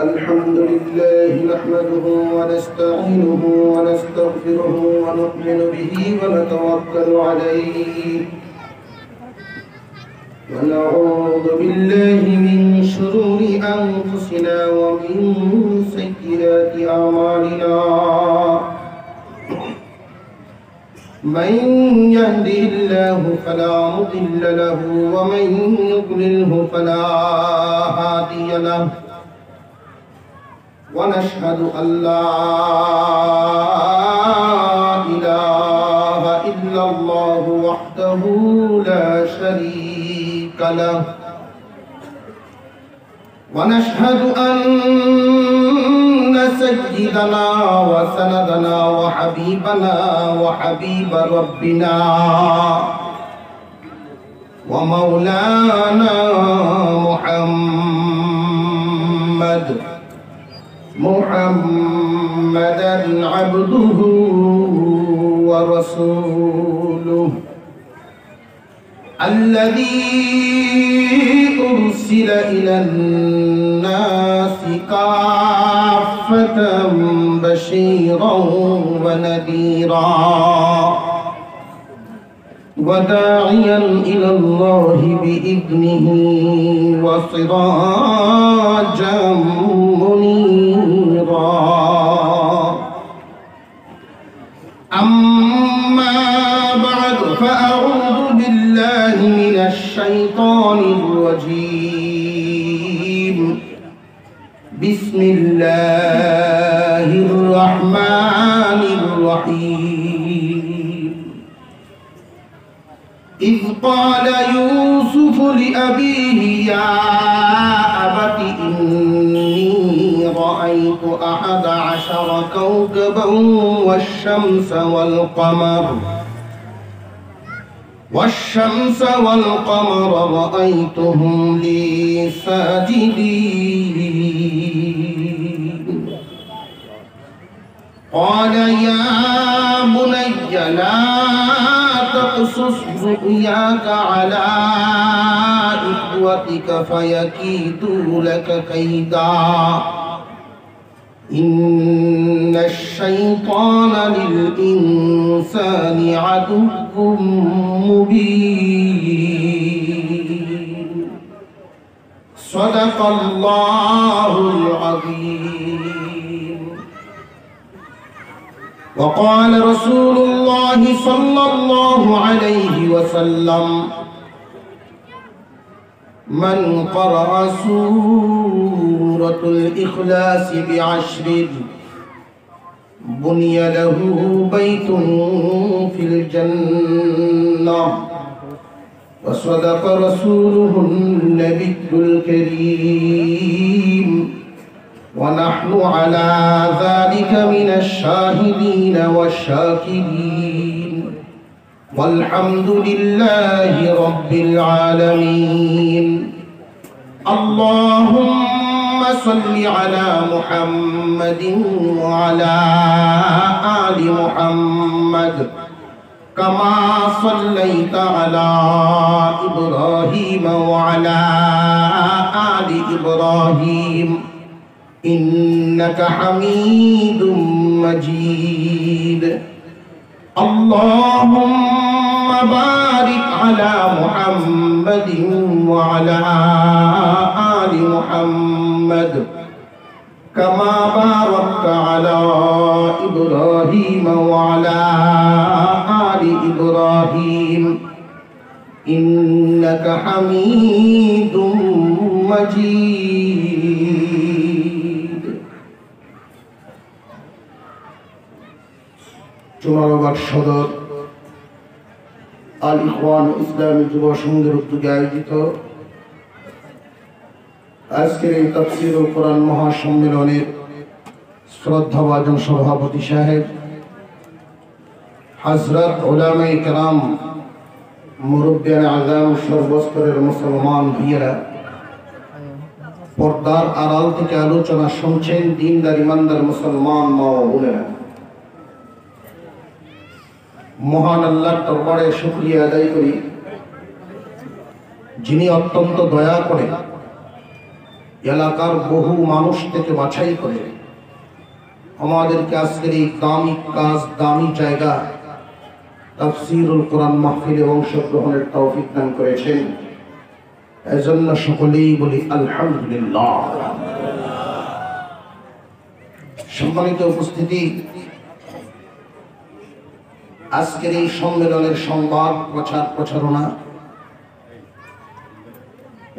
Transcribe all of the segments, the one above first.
الحمد لله نحمده ونستعينه ونستغفره ونؤمن به ونتوكل عليه ونعوذ بالله من شرور أنفسنا ومن سيئات أعمالنا من يهده الله فلا مضل له ومن يضلله فلا هادي له ونشهد أن لا إله إلا الله وحده لا شريك له ونشهد أن سيدنا وسندنا وحبيبنا وحبيب ربنا ومولانا محمدا عبده ورسوله الذي أرسل إلى الناس كافة بشيرا ونذيرا وداعيا إلى الله بإذنه وسراجا منيرا أما بعد فأعوذ بالله من الشيطان الرجيم بسم الله الرحمن الرحيم إذ قال يوسف لأبيه يا أبت إني رأيت 11 كوكبا والشمس والقمر رأيتهم لي ساجدين قال يا بني لا تقصص رؤياك على إخوتك فيكيدوا لك كيدا إن الشيطان للإنسان عدو مبين صدق الله العظيم. وقال رسول الله صلى الله عليه وسلم من قرأ سورة الإخلاص ب10 بني له بيت في الجنة وصدق رسوله النبي الكريم ونحن على ذلك من الشاهدين والشاكرين والحمد لله رب العالمين. اللهم صل على محمد وعلى آل محمد كما صليت على إبراهيم وعلى آل إبراهيم إنك حميد مجيد. اللهم بارك على محمد وعلى آل محمد كما باركت على إبراهيم وعلى آل إبراهيم إنك حميد مجيد. চুনারোঘাট সদর আল ইখওয়ান ইসলামী যুব সংঘের উদ্যোগে আয়োজিত আজকের এই তাফসীর ও কোরআন মহাসম্মেলনের শ্রদ্ধাভাজন সভাপতি সাহেব, হযরত উলামায়ে কেরাম, মুরব্বিয়ানে আযম, সর্বস্তরের মুসলমান ভাইয়েরা, পর্দার আড়াল থেকে আলোচনা শুনছেন দিনদার ইমানদার মুসলমান মা ও বোনেরা, মহান আল্লাহর দরবারে শুকরিয়া আদায় করি যিনি অত্যন্ত দয়া করে এলাকার বহু মানুষ থেকে বাছাই করে আমাদেরকে আজকের এই দামি কাজ, দামি জায়গা তাফসীরুল কোরআন মাহফিলে অংশগ্রহণের তৌফিক দান করেছেন। এজন্য সকলেই বলি আলহামদুলিল্লাহ। সম্মানিত উপস্থিতি, আজকের এই সম্মেলনের সংবাদ প্রচারণা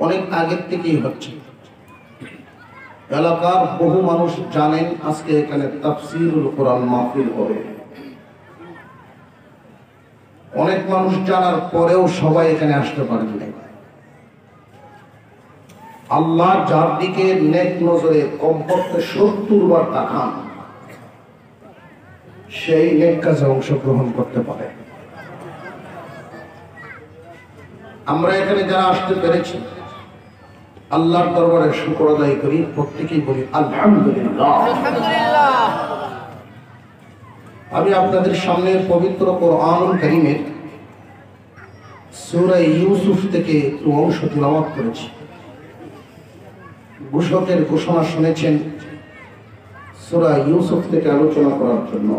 অনেক আগের থেকেই হচ্ছে। এলাকার বহু মানুষ জানেন আজকে এখানে তাফসীরুল কোরআন মাহফিল হবে। অনেক মানুষ জানার পরেও সবাই এখানে আসতে পারেন নাই। আল্লাহ যার দিকে নেক নজরে কমপক্ষে 70 বার তাকান, সেই নেক কাজে অংশগ্রহণ করতে পারে। আমরা এখানে যারা আসতে পেরেছি আল্লাহর দরবারে শুকর আদায় করি, প্রত্যেকেই বলি আলহামদুলিল্লাহ। আমি আপনাদের সামনে পবিত্র কোরআনুল কারীমের সূরা ইউসুফ থেকে একটু অংশ তিলাওয়াত করেছি। ঘোষকের ঘোষণা শুনেছেন সূরা ইউসুফ থেকে আলোচনা করার জন্য।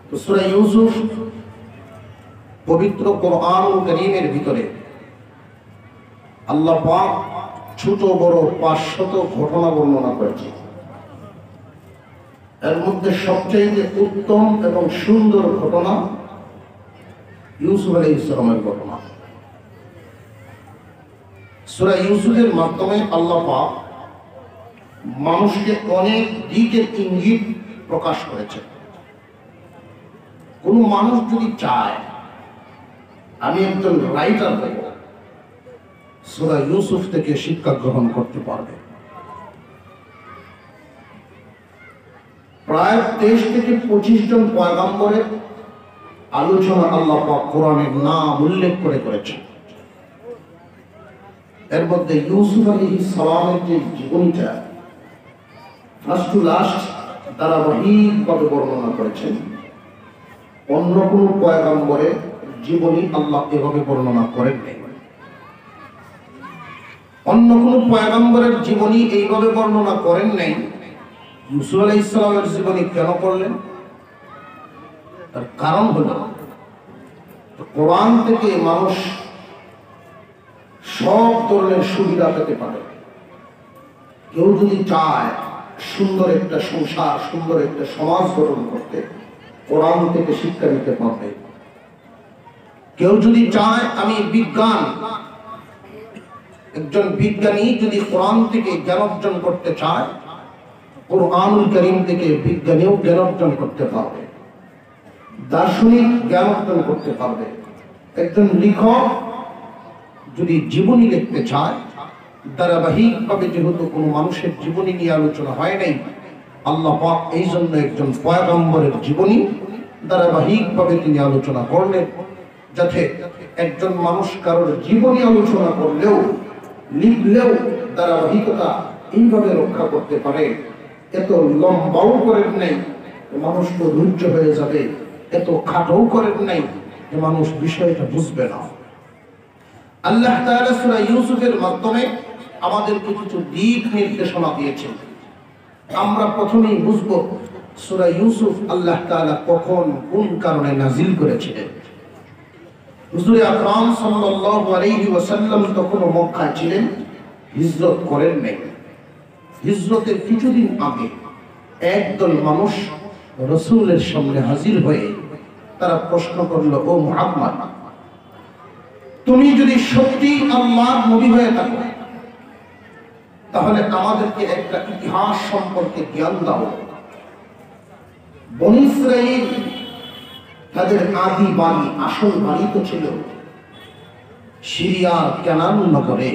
তো সূরা ইউসুফ পবিত্র কোরআনুল কারীমের ভিতরে আল্লাহ পাক ছোট বড় 500 ঘটনা বর্ণনা করেছে। এর মধ্যে সবচেয়ে উত্তম এবং সুন্দর ঘটনা ইউসুফ আলাইহিস সালামের ঘটনা। সূরা ইউসুফের মাধ্যমে আল্লাহ পাক মানুষকে অনেক দিকের ইঙ্গিত প্রকাশ করেছে। কোন মানুষ যদি চায় আমি একজন রাইটার হব, সূরা ইউসুফ থেকে শিক্ষা গ্রহণ করতে পারবে। প্রায় 23 থেকে 25 জন পয়গম্বরের আলোচনা আল্লাহ পাক কোরআনের নাম উল্লেখ করেছেন। এর মধ্যে ইউসুফ আলাইহিস সালামের যে জীবনীটা ফার্স্ট টু লাস্ট ধারাবাহিকভাবে বর্ণনা করেছেন। অন্য কোন পয়গম্বরের জীবনী আল্লাহ এভাবে বর্ণনা করেন নাই। অন্য কোন পয়গম্বরের জীবনী এইভাবে বর্ণনা করেন নাই। ইউসুফ আলাইহিস সালামের জীবনী কেন করলেন? তার কারণ হলো কোরআন থেকে মানুষ সব ধরনের সুবিধা পেতে পারে। কেউ যদি চায় সুন্দর একটা সংসার, সুন্দর একটা সমাজ গঠন করতে, কোরআন থেকে শিক্ষা নিতে পারবে। কেউ যদি চায় আমি বিজ্ঞান, একজন বিজ্ঞানী যদি কোরআন থেকে জ্ঞান অর্জন করতে চায়, কোরআনুল কারীম থেকে বিজ্ঞানীও জ্ঞান অর্জন করতে পারবে, দার্শনিক জ্ঞান অর্জন করতে পারবে। একজন লেখক যদি জীবনী লিখতে চায়, ধারাবাহিকভাবে যেহেতু কোনো মানুষের জীবনী নিয়ে আলোচনা হয় নাই, আল্লাহ পাক এই জন্য একজন পয়গম্বরের জীবনী ধারাবাহিকভাবে তিনি আলোচনা করলেন, যাতে একজন মানুষ কারোর জীবনী আলোচনা করলেও লিখলেও ধারাবাহিকতা এইভাবে রক্ষা করতে পারে। এত লম্বাও করেন নাই মানুষ তো ধৈর্য হয়ে যাবে, এত খাটোও করেন নাই যে মানুষ বিষয়টা বুঝবে না। আল্লাহ তাআলা সূরা ইউসুফের মাধ্যমে আমাদেরকে কিছু দিক নির্দেশনা দিয়েছেন। আমরা প্রথমেই বুঝব সূরা ইউসুফ আল্লাহ তাআলা কখন কোন কারণে নাজিল করেছিলেন। হুজুর আকরাম সাল্লাল্লাহু আলাইহি ওয়াসাল্লাম তখন মক্কায় ছিলেন, হিজরত করেন নাই। হিজরতের কিছুদিন আগে একদল মানুষ রাসূলের সামনে হাজির হয়ে তারা প্রশ্ন করল, ও মুহাম্মদ, তুমি যদি সত্যি আল্লাহর নবী হয়ে থাকো তাহলে আমাদেরকে একটা ইতিহাস সম্পর্কে জ্ঞান দাও। বনী ইসরাঈল তাদের আদি বাড়ি, আসল বাড়ি তো ছিল সিরিয়ার কানান নগরে।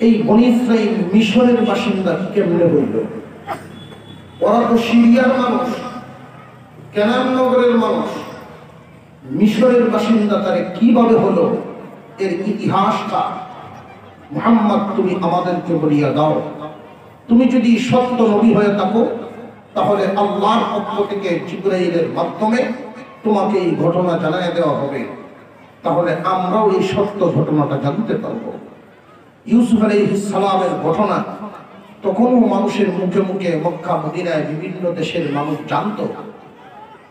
এই বনী ইসরাঈল মিশরের বাসিন্দা কেমনে হইল? ওরা তো সিরিয়ার মানুষ, কানান নগরের মানুষ, মিশরের বাসিন্দা তারে কিভাবে হলো? এর ইতিহাসটা মুহাম্মদ তুমি আমাদেরকে বলিয়া দাও। তুমি যদি সত্য নবী হয়ে থাকো তাহলে আল্লাহর পক্ষ থেকে জিবরাইলের মাধ্যমে তোমাকে এই ঘটনা জানায় দেওয়া হবে, তাহলে আমরাও এই সত্য ঘটনাটা জানতে পারবো। ইউসুফ আলাইহিস সালামের ঘটনা তখনও মানুষের মুখে মুখে, মক্কা মদিনায় বিভিন্ন দেশের মানুষ জানতো,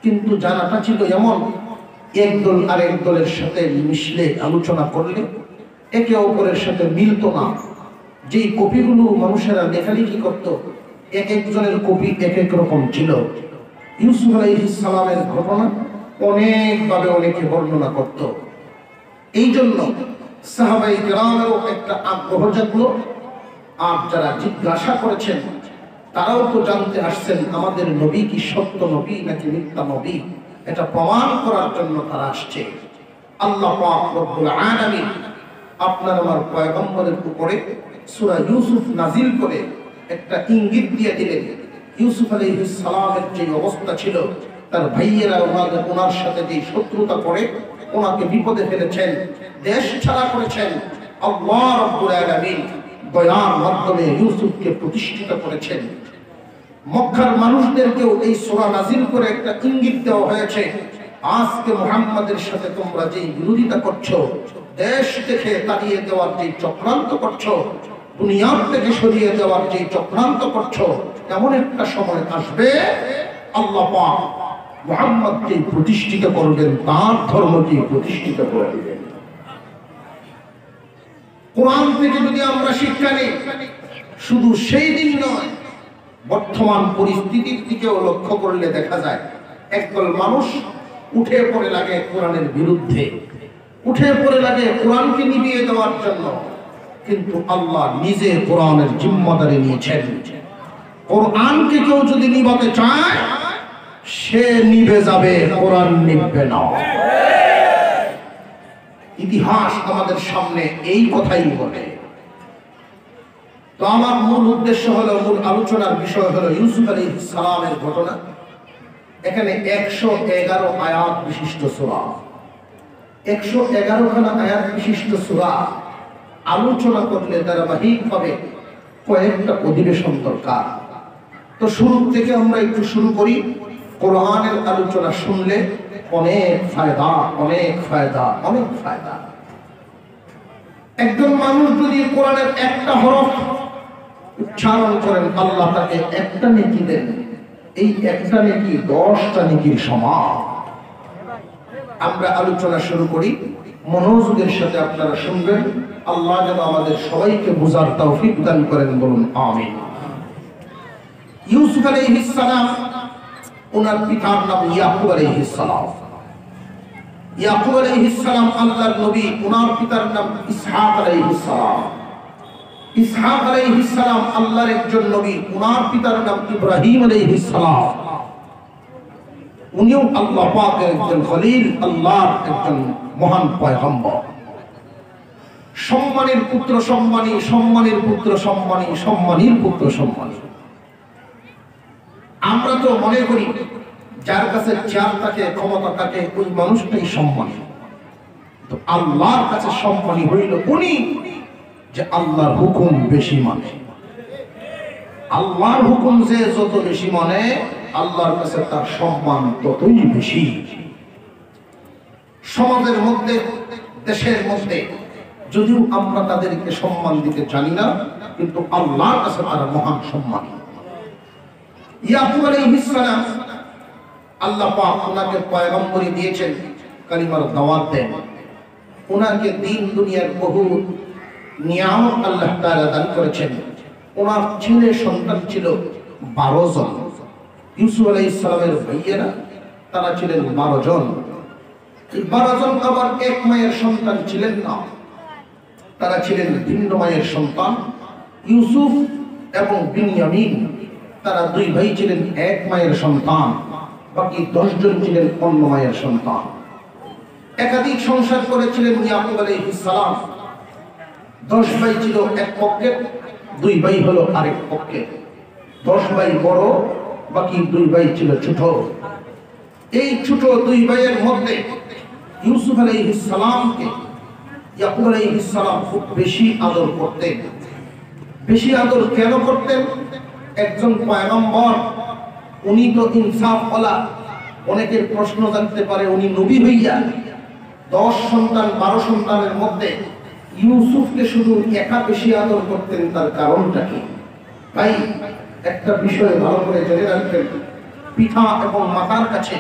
কিন্তু জানাটা ছিল এমন, একদল আরেক দলের সাথে মিশলে, আলোচনা করলে একে অপরের সাথে মিলত না। যেই কপিগুলো মানুষেরা লেখালেখি করত, এক একজনের কপি এক এক রকম ছিল। ইউসুফ আলাইহিস সালামের ঘটনা অনেকভাবে অনেকে বর্ণনা করত। এই জন্য সাহাবায়ে কেরামেরও একটা আগ্রহ জাগলো। আর যারা জিজ্ঞাসা করেছেন তারাও তো জানতে আসছেন আমাদের নবী কি সত্য নবী নাকি মিথ্যা নবী, এটা প্রমাণ করার জন্য তারা আসছে। আল্লাহ পাক রব্বুল আলামিন আপনার আমার পয়গম্বরের উপরে সূরা ইউসুফ নাজিল করে একটা ইঙ্গিত দিয়ে দিলেন। ইউসুফ আলাইহিস সালামের যে অবস্থা ছিল, তার ভাইয়েরা ওনার সাথে যে শত্রুতা করে ওনাকে বিপদে ফেলেছেন, দেশ ছাড়া করেছেন, আল্লাহ রাব্বুল আলামিন দয়ার মাধ্যমে ইউসুফকে প্রতিষ্ঠিত করেছেন। মক্কার মানুষদেরকেও এই সূরা নাজিল করে একটা ইঙ্গিত দেওয়া হয়েছে, আজকে মুহাম্মাদের সাথে তোমরা যে বিরোধিতা করছো, দেশ থেকে তাড়িয়ে দেওয়ার যে চক্রান্ত করছো, দুনিয়ার থেকে সরিয়ে দেওয়ার যে চক্রান্ত করছো, এমন একটা সময় আসবে আল্লাহ পাক মুহাম্মদকে প্রতিষ্ঠিত করবেন, তার ধর্মকে প্রতিষ্ঠিত করে দিবেন। কোরআন থেকে যদি আমরা শিক্ষা নিই, শুধু সেই দিন নয়, বর্তমান পরিস্থিতির দিকেও লক্ষ্য করলে দেখা যায় একদল মানুষ উঠে পড়ে লাগে কোরআনের বিরুদ্ধে, উঠে পড়ে লাগে কোরআনকে নিভিয়ে দেওয়ার জন্য। কিন্তু আল্লাহ নিজে কোরআনের জিম্মাদারি নিয়েছেন। কোরআনকে কেউ যদি নিভাতে চায়, সে নিভে যাবে, কোরআন নিভবে না। ইতিহাস আমাদের সামনে এই কথাই বলে। তো আমার মূল উদ্দেশ্য হলো, মূল আলোচনার বিষয় হলো ইউসুফ আলাইহিস সালামের ঘটনা। এখানে 111 আয়াত বিশিষ্ট সূরা, 111 খানা আয়াত বিশিষ্ট সূরা আলোচনা করলে ধারাবাহিকভাবে কয়েকটা অধিবেশন দরকার। তো শুরু থেকে আমরা একটু শুরু করি। কোরআনের আলোচনা শুনলে অনেক ফায়দা, অনেক ফায়দা, অনেক ফায়দা। একজন মানুষ যদি কোরআনের একটা হরফ উচ্চারণ করেন, আল্লাহ তাকে একটা নেকি দেন। এই একটা নেকি 10টা নেকির সমান। আমরা আলোচনা শুরু করি, মনোযোগের সাথে আপনারা শুনবেন। আল্লাহ যেন আমাদের সবাইকে বুঝার তৌফিক দান করেন, বলুন আমিন। ইউসুফ আলাইহিস সালাম, ওনার পিতার নাম ইয়াকুব আলাইহিস সালাম। ইয়াকুব আলাইহিস সালাম আল্লাহর নবী, ওনার পিতার নাম ইসহাক আলাইহিস সালাম। ইসহাক আলাইহিস সালাম আল্লাহর একজন নবী, ওনার পিতার নাম ইব্রাহিম আলাইহিস সালাম। উনিও আল্লাহ পাকের একজন খলিল, আল্লাহর একজন মহান পয়গম্বর। সম্মানের পুত্র সম্মানী, সম্মানের পুত্র সম্মানী, সম্মানীর পুত্র সম্মানী। আমরা তো মনে করি যার কাছে চেয়ার থাকে, ক্ষমতা থাকে, ওই মানুষটাই সম্মানী। তো আল্লাহর কাছে সম্মানী হইল উনি যে আল্লাহর হুকুম বেশি মানে। আল্লাহর হুকুম যে যত বেশি মানে, আল্লাহর কাছে তার সম্মান ততই বেশি। সমাজের মধ্যে, দেশের মধ্যে যদিও আমরা তাদেরকে সম্মান দিতে জানি না, কিন্তু আল্লাহর কাছে তারা মহান সম্মান। ইয়াকুব আলাইহিস সালাম, আল্লাহ পাক ওনাকে পয়গম্বরি দিয়েছেন, কালিমার দাওয়াত দেন। ওনাকে দিন দুনিয়ার বহু নিয়ামত আল্লাহ তাআলা দান করেছেন। ওনার ছেলে সন্তান ছিল 12 জন। ইউসুফ আলাইহিস সালামের ভাইয়েরা তারা ছিলেন 12 জন। এই 12 জন আবার এক মায়ের সন্তান ছিলেন না, তারা ছিলেন ভিন্ন মায়ের সন্তান। ইউসুফ এবং বিনয়ামিন, তারা 2 ভাই ছিলেন এক মায়ের সন্তান, বাকি 10 জন ছিলেন অন্য মায়ের সন্তান। একাধিক সংসার করেছিলেন ইয়াকুব আলাইহিস সালাম। 10 ভাই ছিল এক পক্ষে, 2 ভাই হলো আরেক পক্ষে। 10 ভাই বড়, বাকি 2 ভাই ছিল ছোট। এই ছোট 2 ভাইয়ের মধ্যে ইউসুফ আলাইহিস সালামকে ইয়াকুব আলাইহিস সালাম খুব বেশি আদর করতেন। বেশি আদর কেন করতেন? একজন পয়গম্বর, উনি তো ইনসাফওয়ালা। অনেকের প্রশ্ন জানতে পারে, উনি নবী হইয়া 10 সন্তান 12 সন্তানের মধ্যে ইউসুফকে শুধু একা বেশি আদর করতেন, তার কারণটা কি? তাই একটা বিষয় ভালো করে জেনে রাখবেন, পিতা এবং মাতার কাছে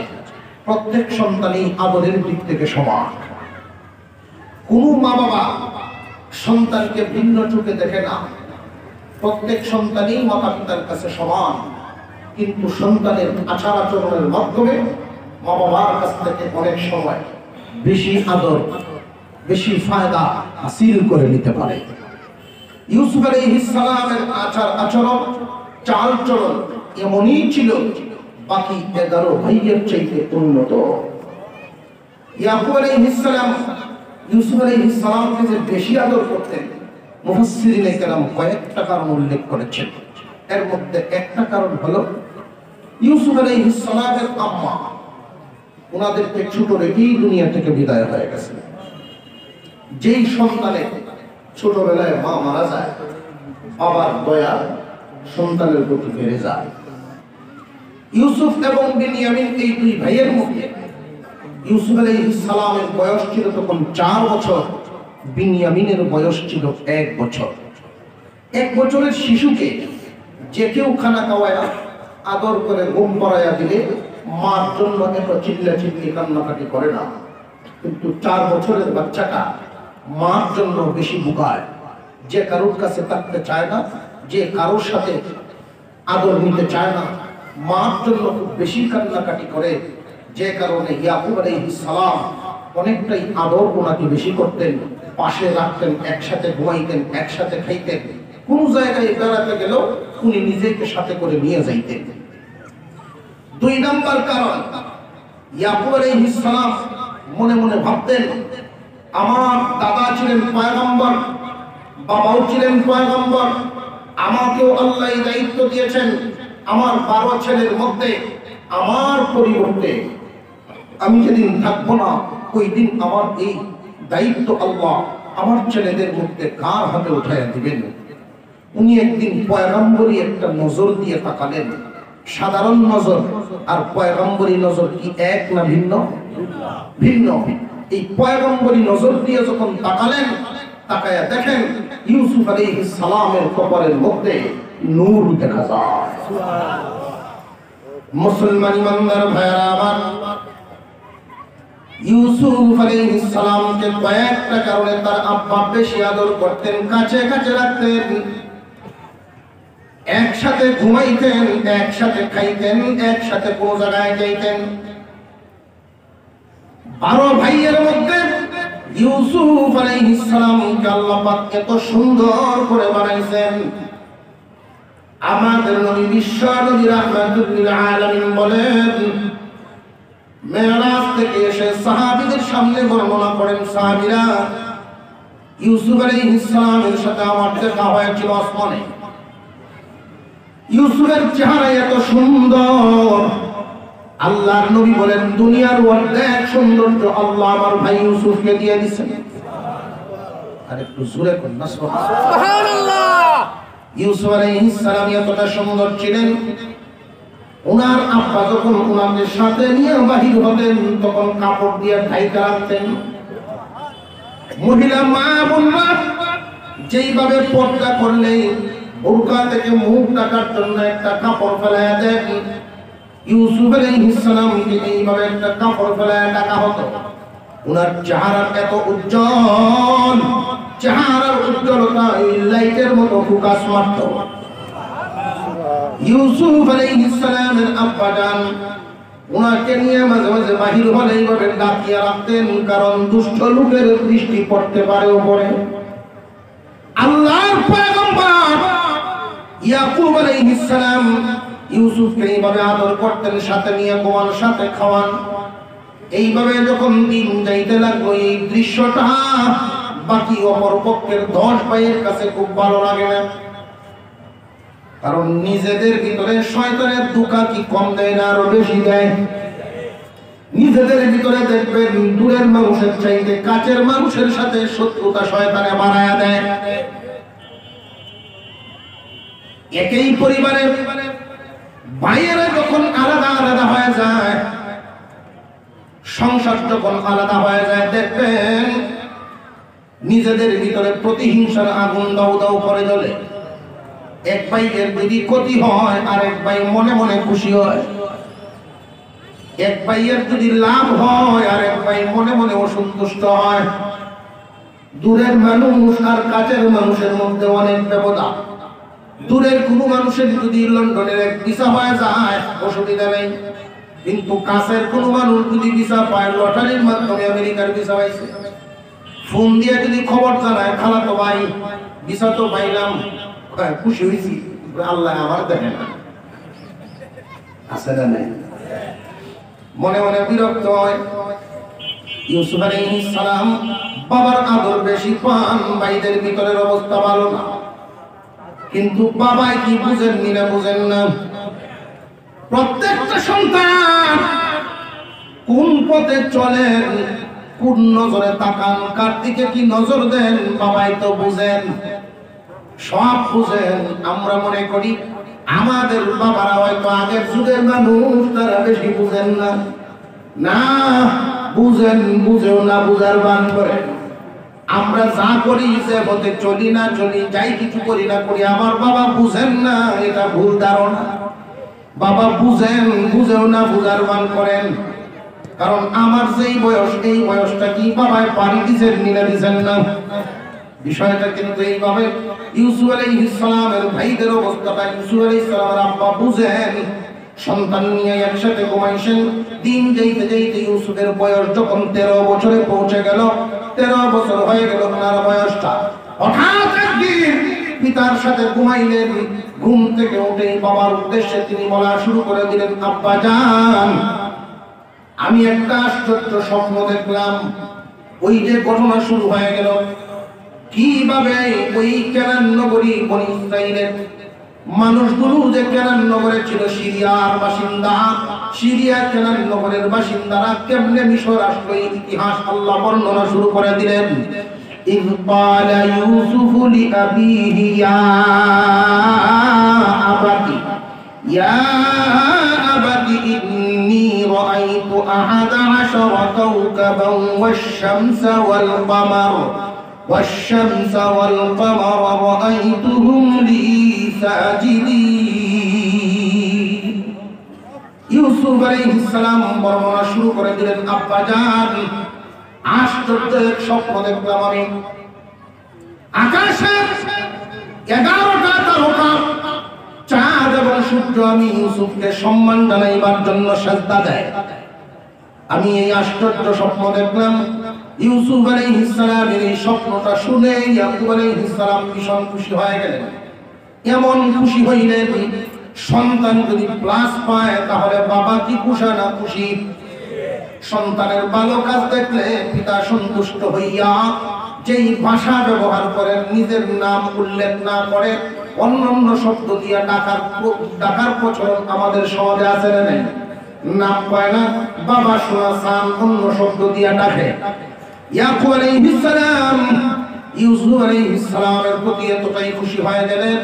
প্রত্যেক সন্তানই আদরের দিক থেকে সমান। কোনো মা বাবা সন্তানকে ভিন্ন চোখে দেখে না। প্রত্যেক সন্তানই মাতা পিতার কাছে সমান, কিন্তু সন্তানের আচার আচরণের মাধ্যমে মা বাবার কাছ থেকে অনেক সময় বেশি আদর, বেশি ফায়দা হাসিল করে নিতে পারে। ইউসুফ আলাইহিস সালামের আচার আচরণ, চাল চলন এমনই ছিল বাকি 11 ভাইয়ের চাইতে উন্নত। ইয়াকুব আলাইহিস সালাম ইউসুফ আলাইহিস সালামকে যে বেশি আদর করতেন, মুফাসসিরিনে কেরাম কয়েকটা কারণ উল্লেখ করেছেন। এর মধ্যে একটা কারণ হলো ইউসুফ আলাইহিস সালামের আম্মা ওনাদেরকে ছোট রেখেই দুনিয়া থেকে বিদায় হয়ে গেছে। যেই সন্তানের ছোটবেলায় মা মারা যায়, বাবার দয়া সন্তানের প্রতি বেড়ে যায়। ইউসুফ এবং বিনিয়ামিন এই দুই ভাইয়ের মধ্যে ইউসুফ আলাইহিস সালামের বয়স ছিল তখন 4 বছর, বিনিয়ামিনের বয়স ছিল 1 বছর। 1 বছরের শিশুকে যে কেউ খানা খাওয়ায়া আদর করে ঘুম পড়াইয়া দিলে মার জন্য এত চিল্লাচিল্লি কান্নাকাটি করে না, কিন্তু 4 বছরের বাচ্চাটা মার জন্য বেশি বুকায়। যে কারোর কাছে থাকতে চায় না, যে কারোর সাথে আদর নিতে চায় না, মার জন্য খুব বেশি কান্নাকাটি করে। যে কারণে ইয়াকুব আলাইহিস সালাম অনেকটাই আদর ওনাকে বেশি করতেন, পাশে রাখতেন, একসাথে ঘুমাইতেন, একসাথে খাইতেন। কোন জায়গায় বেড়াতে গেলেও উনি নিজেকে সাথে করে নিয়ে যাইতেন। 2 নাম্বার কারণ, ইয়াকুব আলাইহিস সালাম মনে মনে ভাবতেন, আমার দাদা ছিলেন পয়গম্বর, বাবাও ছিলেন পয়গম্বর, আমাকেও আল্লাহ এই দায়িত্ব দিয়েছেন। আমার 12 ছেলের মধ্যে আমার পরিবর্তে আমি যেদিন থাকবো না, ওই দিন আমার এই দায়িত্ব আল্লাহ আমার ছেলেদের মধ্যে কার হাতে উঠাইয়া দিবেন। উনি একদিন পয়গম্বরী একটা নজর দিয়ে তাকালেন। সাধারণ নজর আর পয়গম্বরী নজর কি এক না ভিন্ন? ভিন্ন। এই পয়গম্বরী নজর দিয়ে যখন তাকালেন, তাকায়া দেখেন ইউসুফ আলাইহিস সালামের কবরের মধ্যে নূর দেখা যায়। মুসলমান ইমানদার ভাইরা আমার, ইউসুফ আলাইহিস সালামকে কয়েকটা কারণে তার আব্বা বেশি আদর করতেন, কাছে কাছে রাখতেন, একসাথে ঘুমাইতেন, একসাথে খাইতেন, একসাথে কোন জায়গায় যাইতেন। 12 ভাইয়ের মধ্যে ইউসুফ আলাইহিস সালামকে আল্লাহ পাক এত সুন্দর করে বানাইছেন। আমাদের নবী বিশ্ব নবী রাহমাতুল লিল আলামিন বলেন, মেরাজ থেকে এসে সাহাবীদের সামনে বর্ণনা করেন, সাহাবীরা, ইউসুফ আলাইহিস সালামের সাথে আমার দেখা হয়েছিল আসমানে। ইউসুফের চেহারা এত সুন্দর, আল্লাহর নবী বলেন দুনিয়ার অর্ধেক সৌন্দর্য আল্লাহ আমার ভাই ইউসুফকে দিয়ে দিয়েছেন। আর একটু জোরে কোন না সুবহানাল্লাহ। ইউসুফ আলাইহিস সালাম এতটা সুন্দর ছিলেন, ওনার আব্বা যখন ওনাদের সাথে নিয়ে বাহির হতেন তখন কাপড় দিয়ে ঢাইকা রাখতেন। মহিলা মা বোনরা যেইভাবে পর্দা করলে বোরকা থেকে মুখ ঢাকার জন্য একটা কাপড় ফেলাইয়া দেন, ইউসুফ আলাইহিস সালামকে এইভাবে একটা কাপড় ফেলাইয়া ঢাকা হতো। ওনার চেহারা এত উজ্জ্বল, চেহারার উজ্জ্বলতা এই লাইটের মতো ফোকাস মারত। ইউসুফ আলাইহিস সালামের আব্বা জান ওনাকে নিয়ে মাঝে মাঝে বাহির হলে এইভাবে ডাকিয়ে রাখতেন, কারণ দুষ্ট লোকের দৃষ্টি পড়তে পারে উপরে। আল্লাহর পয়গম্বর ইয়াকুব আলাইহিস সালাম ইউসুফকে এইভাবে আদর করতেন, সাথে নিয়ে ঘুমান, সাথে খাওয়ান। এইভাবে যখন দিন যাইতে লাগলো, এই দৃশ্যটা বাকি অপর পক্ষের 10 ভাইয়ের কাছে খুব ভালো লাগে না, কারণ নিজেদের ভিতরে শয়তানের ধোঁকা কি কম দেয় না, আরো বেশি দেয়। নিজেদের ভিতরে দেখবেন দূরের মানুষের চাইতে কাছের মানুষের সাথে শত্রুতা শয়তানে বাড়ায়া দেয়। একই পরিবারের ভাইয়েরা যখন আলাদা আলাদা হয়ে যায়, সংসার যখন আলাদা হয়ে যায়, দেখবেন নিজেদের ভিতরে প্রতিহিংসার আগুন দাউ দাউ করে জ্বলে। এক ভাইয়ের যদি ক্ষতি হয় আর এক ভাই মনে মনে খুশি হয়, এক ভাইয়ের যদি লাভ হয় আর এক ভাই মনে মনে অসন্তুষ্ট হয়। দূরের মানুষ আর কাছের মানুষের মধ্যে অনেক ব্যবধান। দূরের কোনো মানুষের যদি লন্ডনের এক ভিসা হয়ে যায় অসুবিধা নেই, কিন্তু কাছের কোনো মানুষ যদি ভিসা পায় লটারির মাধ্যমে আমেরিকার ভিসা পাইছে, ফোন দিয়ে যদি খবর জানায় খালাতো ভাই ভিসা তো পাইলাম, খুশি হয়েছি, আল্লাহ আমার দেখে না, আছে না নাই? মনে মনে বিরক্ত হয়। ইউসুফ আলাইহিস সালাম বাবার আদর বেশি পান, ভাইদের ভিতরের অবস্থা ভালো না, কিন্তু বাবাই কি বুঝেন না বুঝেন না। প্রত্যেকটা সন্তান কোন পথে চলেন, কোন নজরে তাকান, কার দিকে কি নজর দেন, বাবাই তো বুঝেন, সব বুঝেন। আমরা মনে করি আমাদের বাবারা হয়তো আগের যুগের মানুষ, তারা বেশি বুঝেন না। না, বুঝেন, বুঝেও না বুঝার বান করে। আমরা যা করি, যে পথে চলি না চলি, যাই কিছু করি না করি, আমার বাবা বুঝেন না, এটা ভুল ধারণা। বাবা বুঝেন, বুঝেও না বুঝার বান করেন। কারণ আমার যেই বয়স, এই বয়সটা কি বাবায় পাড়ি দিছেন মিলে দিছেন না। বিষয়টা কিন্তু এইভাবে ইউসুফ আলাইহিস সালামের ভাইদের অবস্থাটা ইউসুফ আলাইহিস সালামের আব্বা বুঝেন। সন্তান নিয়ে একসাথে ঘুমাইছেন। দিন যাইতে যাইতে ইউসুফের বয়স যখন 13 বছরে পৌঁছে গেল, 13 বছর হয়ে গেল ওনার বয়সটা, হঠাৎ একদিন পিতার সাথে ঘুমাইলেন। ঘুম থেকে উঠে বাবার উদ্দেশ্যে তিনি বলা শুরু করে দিলেন, আব্বা জান, আমি একটা আশ্চর্য স্বপ্ন দেখলাম। ওই যে ঘটনা শুরু হয়ে গেল, কিভাবে ওই কেনান নগরী বনি ইসরাইলের মানুষগুলো যে কেনান নগরে ছিল সিরিয়ার বাসিন্দা, সিরিয়া কেনান নগরের বাসিন্দারা কেমনে মিশর আসলো, এই ইতিহাস আল্লাহ বর্ণনা শুরু করে দিলেন। إذ قال يوسف لأبيه يا أبت إني رأيت 11 كوكبا والشمس والقمر رأيتهم لي ساجدين। ইউসুফ আলাইহিস সালাম বর্ণনা শুরু করে দিলেন, আব্বা জান, আশ্চর্য এক স্বপ্ন দেখলাম আমি। আকাশে 11টা তারকা, চাঁদ এবং সূর্য আমি ইউসুফকে সম্মান জানাইবার জন্য সেজদা দেয়। আমি এই আশ্চর্য স্বপ্ন দেখলাম। ইউসুফ আলাইহিস সালামের এই স্বপ্নটা শুনে ইয়াকুব আলাইহিস সালাম ভীষণ খুশি হয়ে গেলেন। এমন খুশি হইলেন, সন্তান যদি প্লাস পায় তাহলে বাবা কি খুশি না খুশি। সন্তানের ভালো কাজ দেখলে পিতা সন্তুষ্ট হইয়া যেই ভাষা ব্যবহার করেন, নিজের নাম উল্লেখ না করে অন্যান্য শব্দ দিয়ে ডাকার প্রচলন আমাদের সমাজে আছে না নেই? নাম কয় না, বাবা শোনা সান অন্য শব্দ দিয়ে ডাকে। ইয়াকুব আলাইহিস সালাম ইউসুফ আলাইহিস সালামের প্রতি এতটাই খুশি হয়ে গেলেন,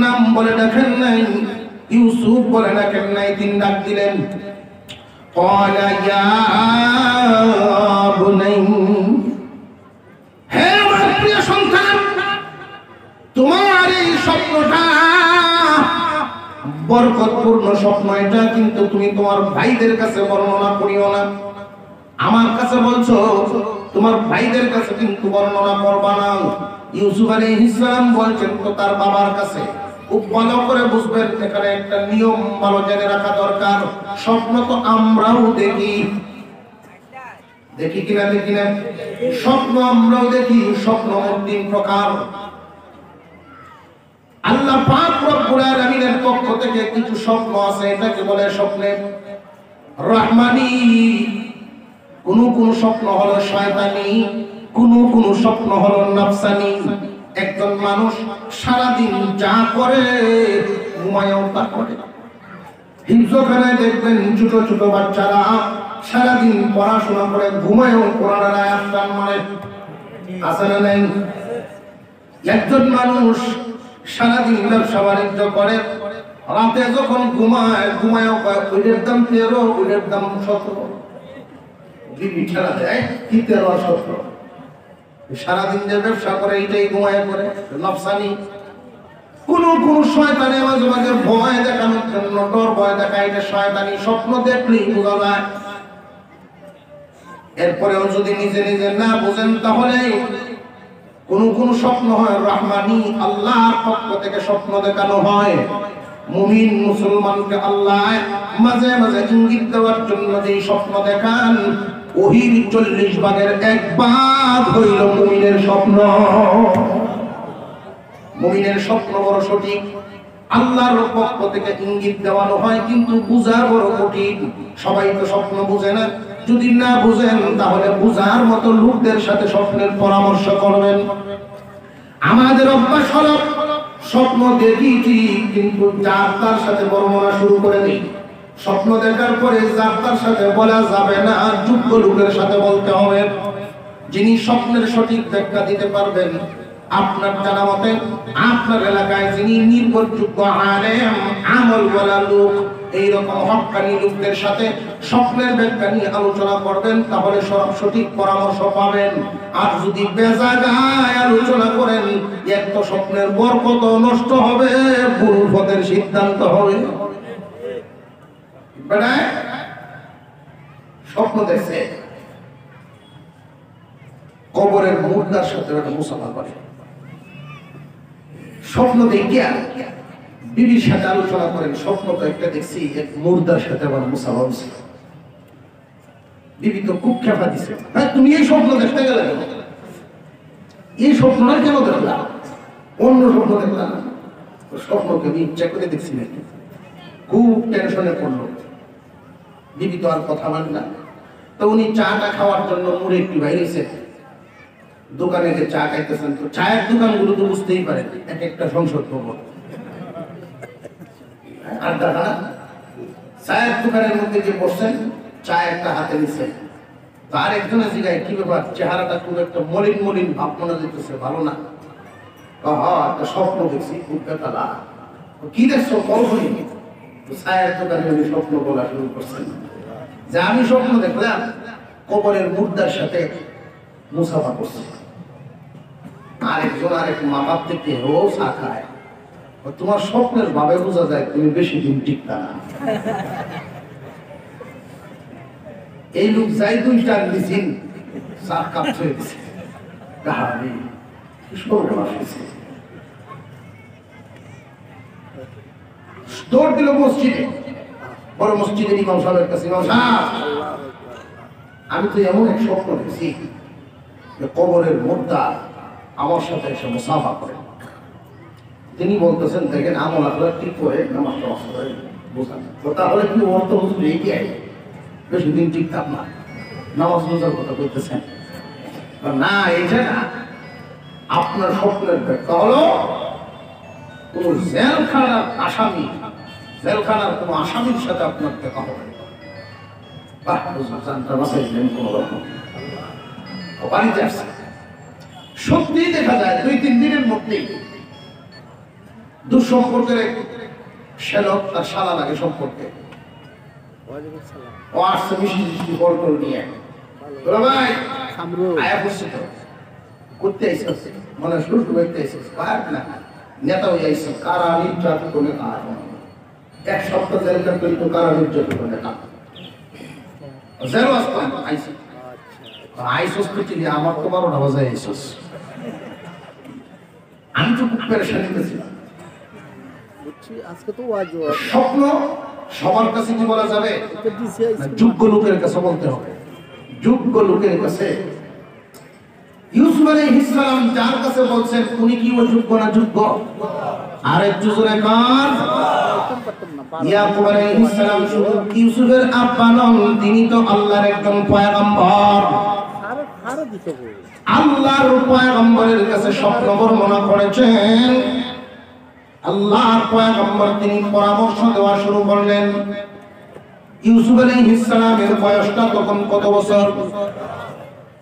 নাম বলে ডাকেন নাই, ইউসুফ বলে ডাকেন নাই, তিনি ডাক দিলেন, قال يا بني, হে আমার প্রিয় সন্তান, তোমার এই স্বপ্নটা বরকতপূর্ণ স্বপ্ন, এটা কিন্তু তুমি তোমার ভাইদের কাছে বর্ণনা করিও না। আমার কাছে বলছো, তোমার ভাইদের কাছে কিন্তু বর্ণনা করবা না। ইউসুফ আলাইহিস সালাম বলছেন তো তার বাবার কাছে। খুব ভালো করে বুঝবেন, এখানে একটা নিয়ম ভালো জেনে রাখা দরকার। স্বপ্ন তো আমরাও দেখি, দেখি কিনা দেখি না? স্বপ্ন আমরাও দেখি। স্বপ্ন 3 প্রকার। আল্লাহ পাক রব্বুল আলামিনের পক্ষ থেকে কিছু স্বপ্ন আছে, এটাকে বলে স্বপ্নে রহমানি। কোন কোন স্বপ্ন হলো শয়তানি, কোন কোন স্বপ্ন হলো নফসানি। একজন মানুষ সারাদিন যা করে ঘুমায়ও তা করে। হিফজখানায় দেখবেন ছোট ছোট বাচ্চারা সারাদিন পড়াশোনা করে ঘুমায়ও কোরআনের আয়াত মানে আছে না নাই? একজন মানুষ সারাদিন ব্যবসা বাণিজ্য করে, রাতে যখন ঘুমায়ও ওইটার দাম 13, ওইটার দাম 17। বিবি খেলা দেয় কি 13 আর 17, সারাদিন যে ব্যবসা করে এইটাই ঘুমায় করে নফসানি। কোন শয়তানে মাঝে মাঝে ভয় দেখানোর জন্য ডর ভয় দেখায়, এটা শয়তানি স্বপ্ন দেখলেই বোঝা যায়। এরপরেও যদি নিজে নিজে না বোঝেন তাহলে কোন স্বপ্ন হয় রহমানি, আল্লাহর পক্ষ থেকে স্বপ্ন দেখানো হয়। মুমিন মুসলমানকে আল্লাহ মাঝে মাঝে ইঙ্গিত দেওয়ার জন্য যে স্বপ্ন দেখান, ওহির 40 ভাগের 1 ভাগ হইল মুমিনের স্বপ্ন। মুমিনের স্বপ্ন বড় সঠিক, আল্লাহর পক্ষ থেকে ইঙ্গিত দেওয়ানো হয়, কিন্তু বুঝা বড় কঠিন। সবাই তো স্বপ্ন বুঝে না। যদি না বুঝেন তাহলে বুঝার মতো লোকদের সাথে স্বপ্নের পরামর্শ করবেন। আমাদের অভ্যাস হলো স্বপ্ন দেখি কিন্তু যার তার সাথে বর্ণনা শুরু করে দিই। স্বপ্ন দেখার পরে যার তার সাথে বলা যাবে না, যোগ্য লোকের সাথে বলতে হবে, যিনি স্বপ্নের সঠিক ব্যাখ্যা দিতে পারবেন। আপনার জানা মতে আপনার এলাকায় যিনি নির্ভরযোগ্য আলেম আমলওয়ালা লোক, এইরকম হক্কানি লোকদের সাথে স্বপ্নের ব্যাখ্যা নিয়ে আলোচনা করবেন, তাহলে সঠিক পরামর্শ পাবেন। আর যদি বেজাগায় আলোচনা করেন, এক তো স্বপ্নের বরকত নষ্ট হবে, ভুল পথের সিদ্ধান্ত হবে। স্বপ্ন দেখছে কবরের মুর্দার সাথে মুসাফা করে। স্বপ্ন দেখিয়া বিবির সাথে আলোচনা করেন, স্বপ্ন তো একটা দেখছি এক মুর্দার সাথে আমার মুসাফা হয়েছে। বিবি তো খুব খেপা দিছে, তুমি এই স্বপ্ন দেখতে গেলে, এই স্বপ্নটা কেন দেখলা, অন্য স্বপ্ন দেখলাম। স্বপ্নকে আমি ইচ্ছা করে দেখছি নাকি, খুব টেনশনে পড়লো। বিবি তো আর কথা মানে না। তো উনি চাটা খাওয়ার জন্য মুড়ে একটু বাইরেছে, দোকানে যে চা খাইতেছেন, তো চায়ের দোকানগুলো তো বুঝতেই পারেন এক একটা সংসদ ভবন। আর দেখা চায়ের দোকানের মধ্যে যে বসছেন, চা একটা হাতে নিচ্ছেন, তার একজনের জিগায় কি ব্যাপার, চেহারাটা খুব একটা মলিন মলিন ভাব মনে যেতেছে, ভালো না। একটা স্বপ্ন দেখছি খুব বেতালা। কি দেখছো কল্পনি? চায়ের দোকানে উনি স্বপ্ন বলা শুরু করছেন যে আমি স্বপ্ন দেখলাম কবরের মুর্দার সাথে মুসাফা করছে। আরেকজন আরেক মাপার থেকে ও চা খায়। তোমার স্বপ্নের ভাবে বোঝা যায় তুমি বেশি দিন টিকতা না। এই লোক যাই 2টা দিয়েছেন, চা কাপ হয়ে গেছে। দৌড় দিল মসজিদে, বড় মসজিদের ইমাম সাহেবের কাছে, ইমাম সাহেব আমি তো এমন এক স্বপ্ন দেখছি যে কবরের মুর্দা আমার সাথে এসে মুসাফা করে। তিনি বলতেছেন দেখেন আমল আখলাক ঠিক করে নামাজ করে বোঝান, তাহলে কি অর্থ হুজুর এগিয়ে বেশি দিন টিকতাম না, নামাজ বোঝার কথা বলতেছেন না। এটা না, আপনার স্বপ্নের ব্যাখ্যা হলো কোন জেলখানার আসামি, জেলখানার কোন আসামির সাথে আপনার দেখা হবে। বাড়িতে আসছে, সত্যি দেখা যায় 2-3 দিনের মধ্যেই দুঃসম্পর্কের এক শ্যালক তার শালা লাগে সম্পর্কে ও আসছে মিষ্টি বল করে নিয়ে, ভাই আয়া বসছে তো করতে আইসিস, মনে শুরু করতে আইসিস, পারক না নেতা হয়ে আইসিস, কারা নির্যাতন করে আর 1 সপ্তাহ জেলখানা করে তো কারা নির্যাতন করে না জেল আসতাম আইসিস। আইসিস তো চিনি আমার তো 12টা বাজে আইসিস, আমি তো খুব পেরেশানি ছিলাম। স্বপ্ন সবার কাছে কি বলা যাবে? যোগ্য লোকের কাছে বলতে হবে। যোগ্য লোকের কাছে ইউসুফ আলাইহিস সালাম যার কাছে বলছেন উনি কি যোগ্য না যোগ্য? আরেক জোরে কান, ইয়াকুব আলাইহিস সালাম শুধু ইউসুফের আব্বা নন, তিনি তো আল্লাহর একজন পয়গম্বর। আল্লাহর পয়গম্বরের কাছে স্বপ্ন বর্ণনা করেছেন। আল্লাহর পয়গম্বর তিনি পরামর্শ দেওয়া শুরু করলেন। ইউসুফ আলাইহিস সালামের বয়সটা তখন কত বছর?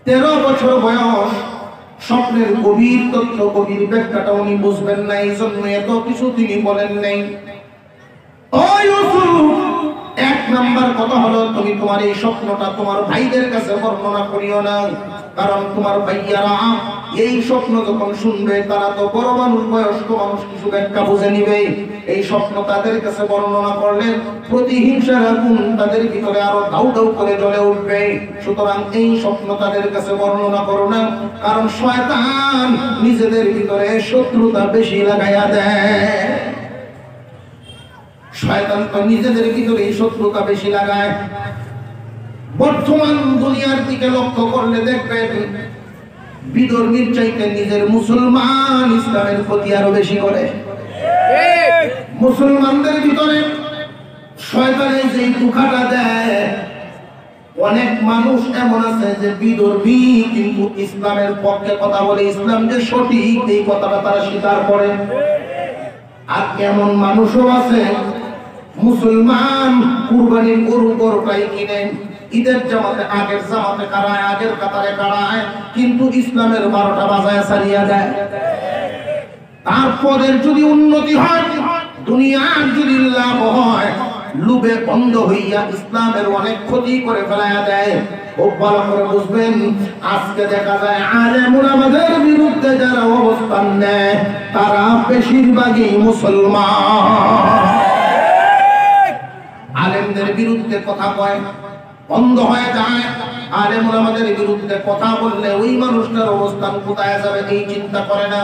13 বছর বয়স। স্বপ্নের গভীর তথ্য, গভীর ব্যাখ্যাটা উনি বুঝবেন না, এই জন্য এত কিছু তিনি বলেন নাই। ও ইউসুফ, 1 নাম্বার কথা হলো তুমি তোমার এই স্বপ্নটা তোমার ভাইদের কাছে বর্ণনা করিও না, কারণ তোমার ভাইয়ারা এই স্বপ্ন যখন শুনবে তারা তো বড় মানুষ, বয়স্ক মানুষ কিছু ব্যাখ্যা বুঝে নিবে। এই স্বপ্ন তাদের কাছে বর্ণনা করলে প্রতিহিংসার আগুন তাদের ভিতরে আরো দাউ দাউ করে জ্বলে উঠবে। সুতরাং এই স্বপ্ন তাদের কাছে বর্ণনা করো না, কারণ শয়তান নিজেদের ভিতরে শত্রুতা বেশি লাগাইয়া দেয়। শয়তান তো নিজেদের ভিতরে শত্রুতা বেশি লাগায়। বর্তমান দুনিয়ার দিকে লক্ষ্য করলে দেখবেন বিধর্মীর চাইতে নিজের মুসলমান ইসলামের ক্ষতি আরো বেশি করে। মুসলমানদের ভিতরে শয়তানের যে ধোঁকাটা দেয়, অনেক মানুষ এমন আছে যে বিধর্মী কিন্তু ইসলামের পক্ষে কথা বলে, ইসলাম যে সঠিক এই কথাটা তারা স্বীকার করে। আর এমন মানুষও আছে মুসলমান কুরবানির গরুটাই কিনে ঈদের জামাতে আগের জামাতে কারায়, আগের কাতারে কারায়, কিন্তু ইসলামের 12টা বাজায় সারিয়া দেয়। তারপরের যদি উন্নতি হয়, দুনিয়ার যদি লাভ হয়, লুবে বন্ধ হইয়া ইসলামের অনেক ক্ষতি করে ফেলাইয়া দেয়। খুব ভালো করে বুঝবেন, আজকে দেখা যায় আলেম ওলামাদের বিরুদ্ধে যারা অবস্থান নেয় তারা বেশিরভাগই মুসলমান। আলেমদের বিরুদ্ধে কথা কয়, বন্ধ হয়ে যায়। আলেম ওলামাদের বিরুদ্ধে কথা বললে ওই মানুষটার অবস্থান কোথায় যাবে এই চিন্তা করে না।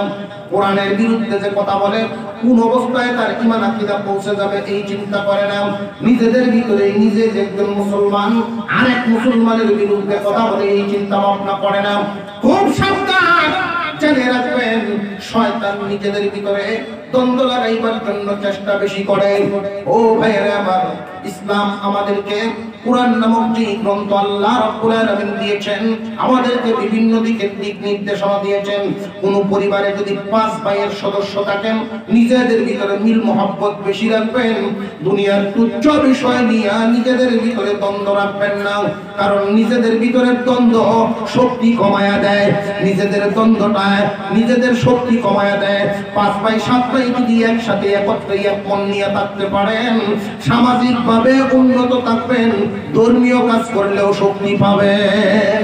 কোরআনের বিরুদ্ধে যে কথা বলে কোন অবস্থায় তার ঈমান আকীদা পৌঁছে যাবে এই চিন্তা করে না। নিজেদের ভিতরে নিজে যে একজন মুসলমান আরেক মুসলমানের বিরুদ্ধে কথা বলে এই চিন্তা ভাবনা করে না। খুব সাবধান, জেনে রাখবেন শয়তান নিজেদের ভিতরে দ্বন্দ্ব লাগাইবার জন্য চেষ্টা বেশি করে। ও ভাইয়েরা আমার, ইসলাম আমাদেরকে কুরআন নামক যে গ্রন্থ আল্লাহ রাব্বুল আলামিন দিয়েছেন, আমাদেরকে বিভিন্ন দিকের দিক নির্দেশনা দিয়েছেন। কোন পরিবারে যদি 5 ভাইয়ের সদস্য থাকেন, নিজেদের ভিতরে মিল মহব্বত বেশি রাখবেন। দুনিয়ার তুচ্ছ বিষয় নিয়ে নিজেদের ভিতরে দ্বন্দ্ব রাখবেন না, কারণ নিজেদের ভিতরে দ্বন্দ্ব শক্তি কমায়া দেয়। নিজেদের দ্বন্দ্বটায় নিজেদের শক্তি কমায়া দেয়। 5 ভাই 7 ভাই যদি একসাথে একত্রে এক মন নিয়ে থাকতে পারেন, সামাজিকভাবে উন্নত থাকবেন, ধর্মীয় কাজ করলেও শক্তি পাবেন।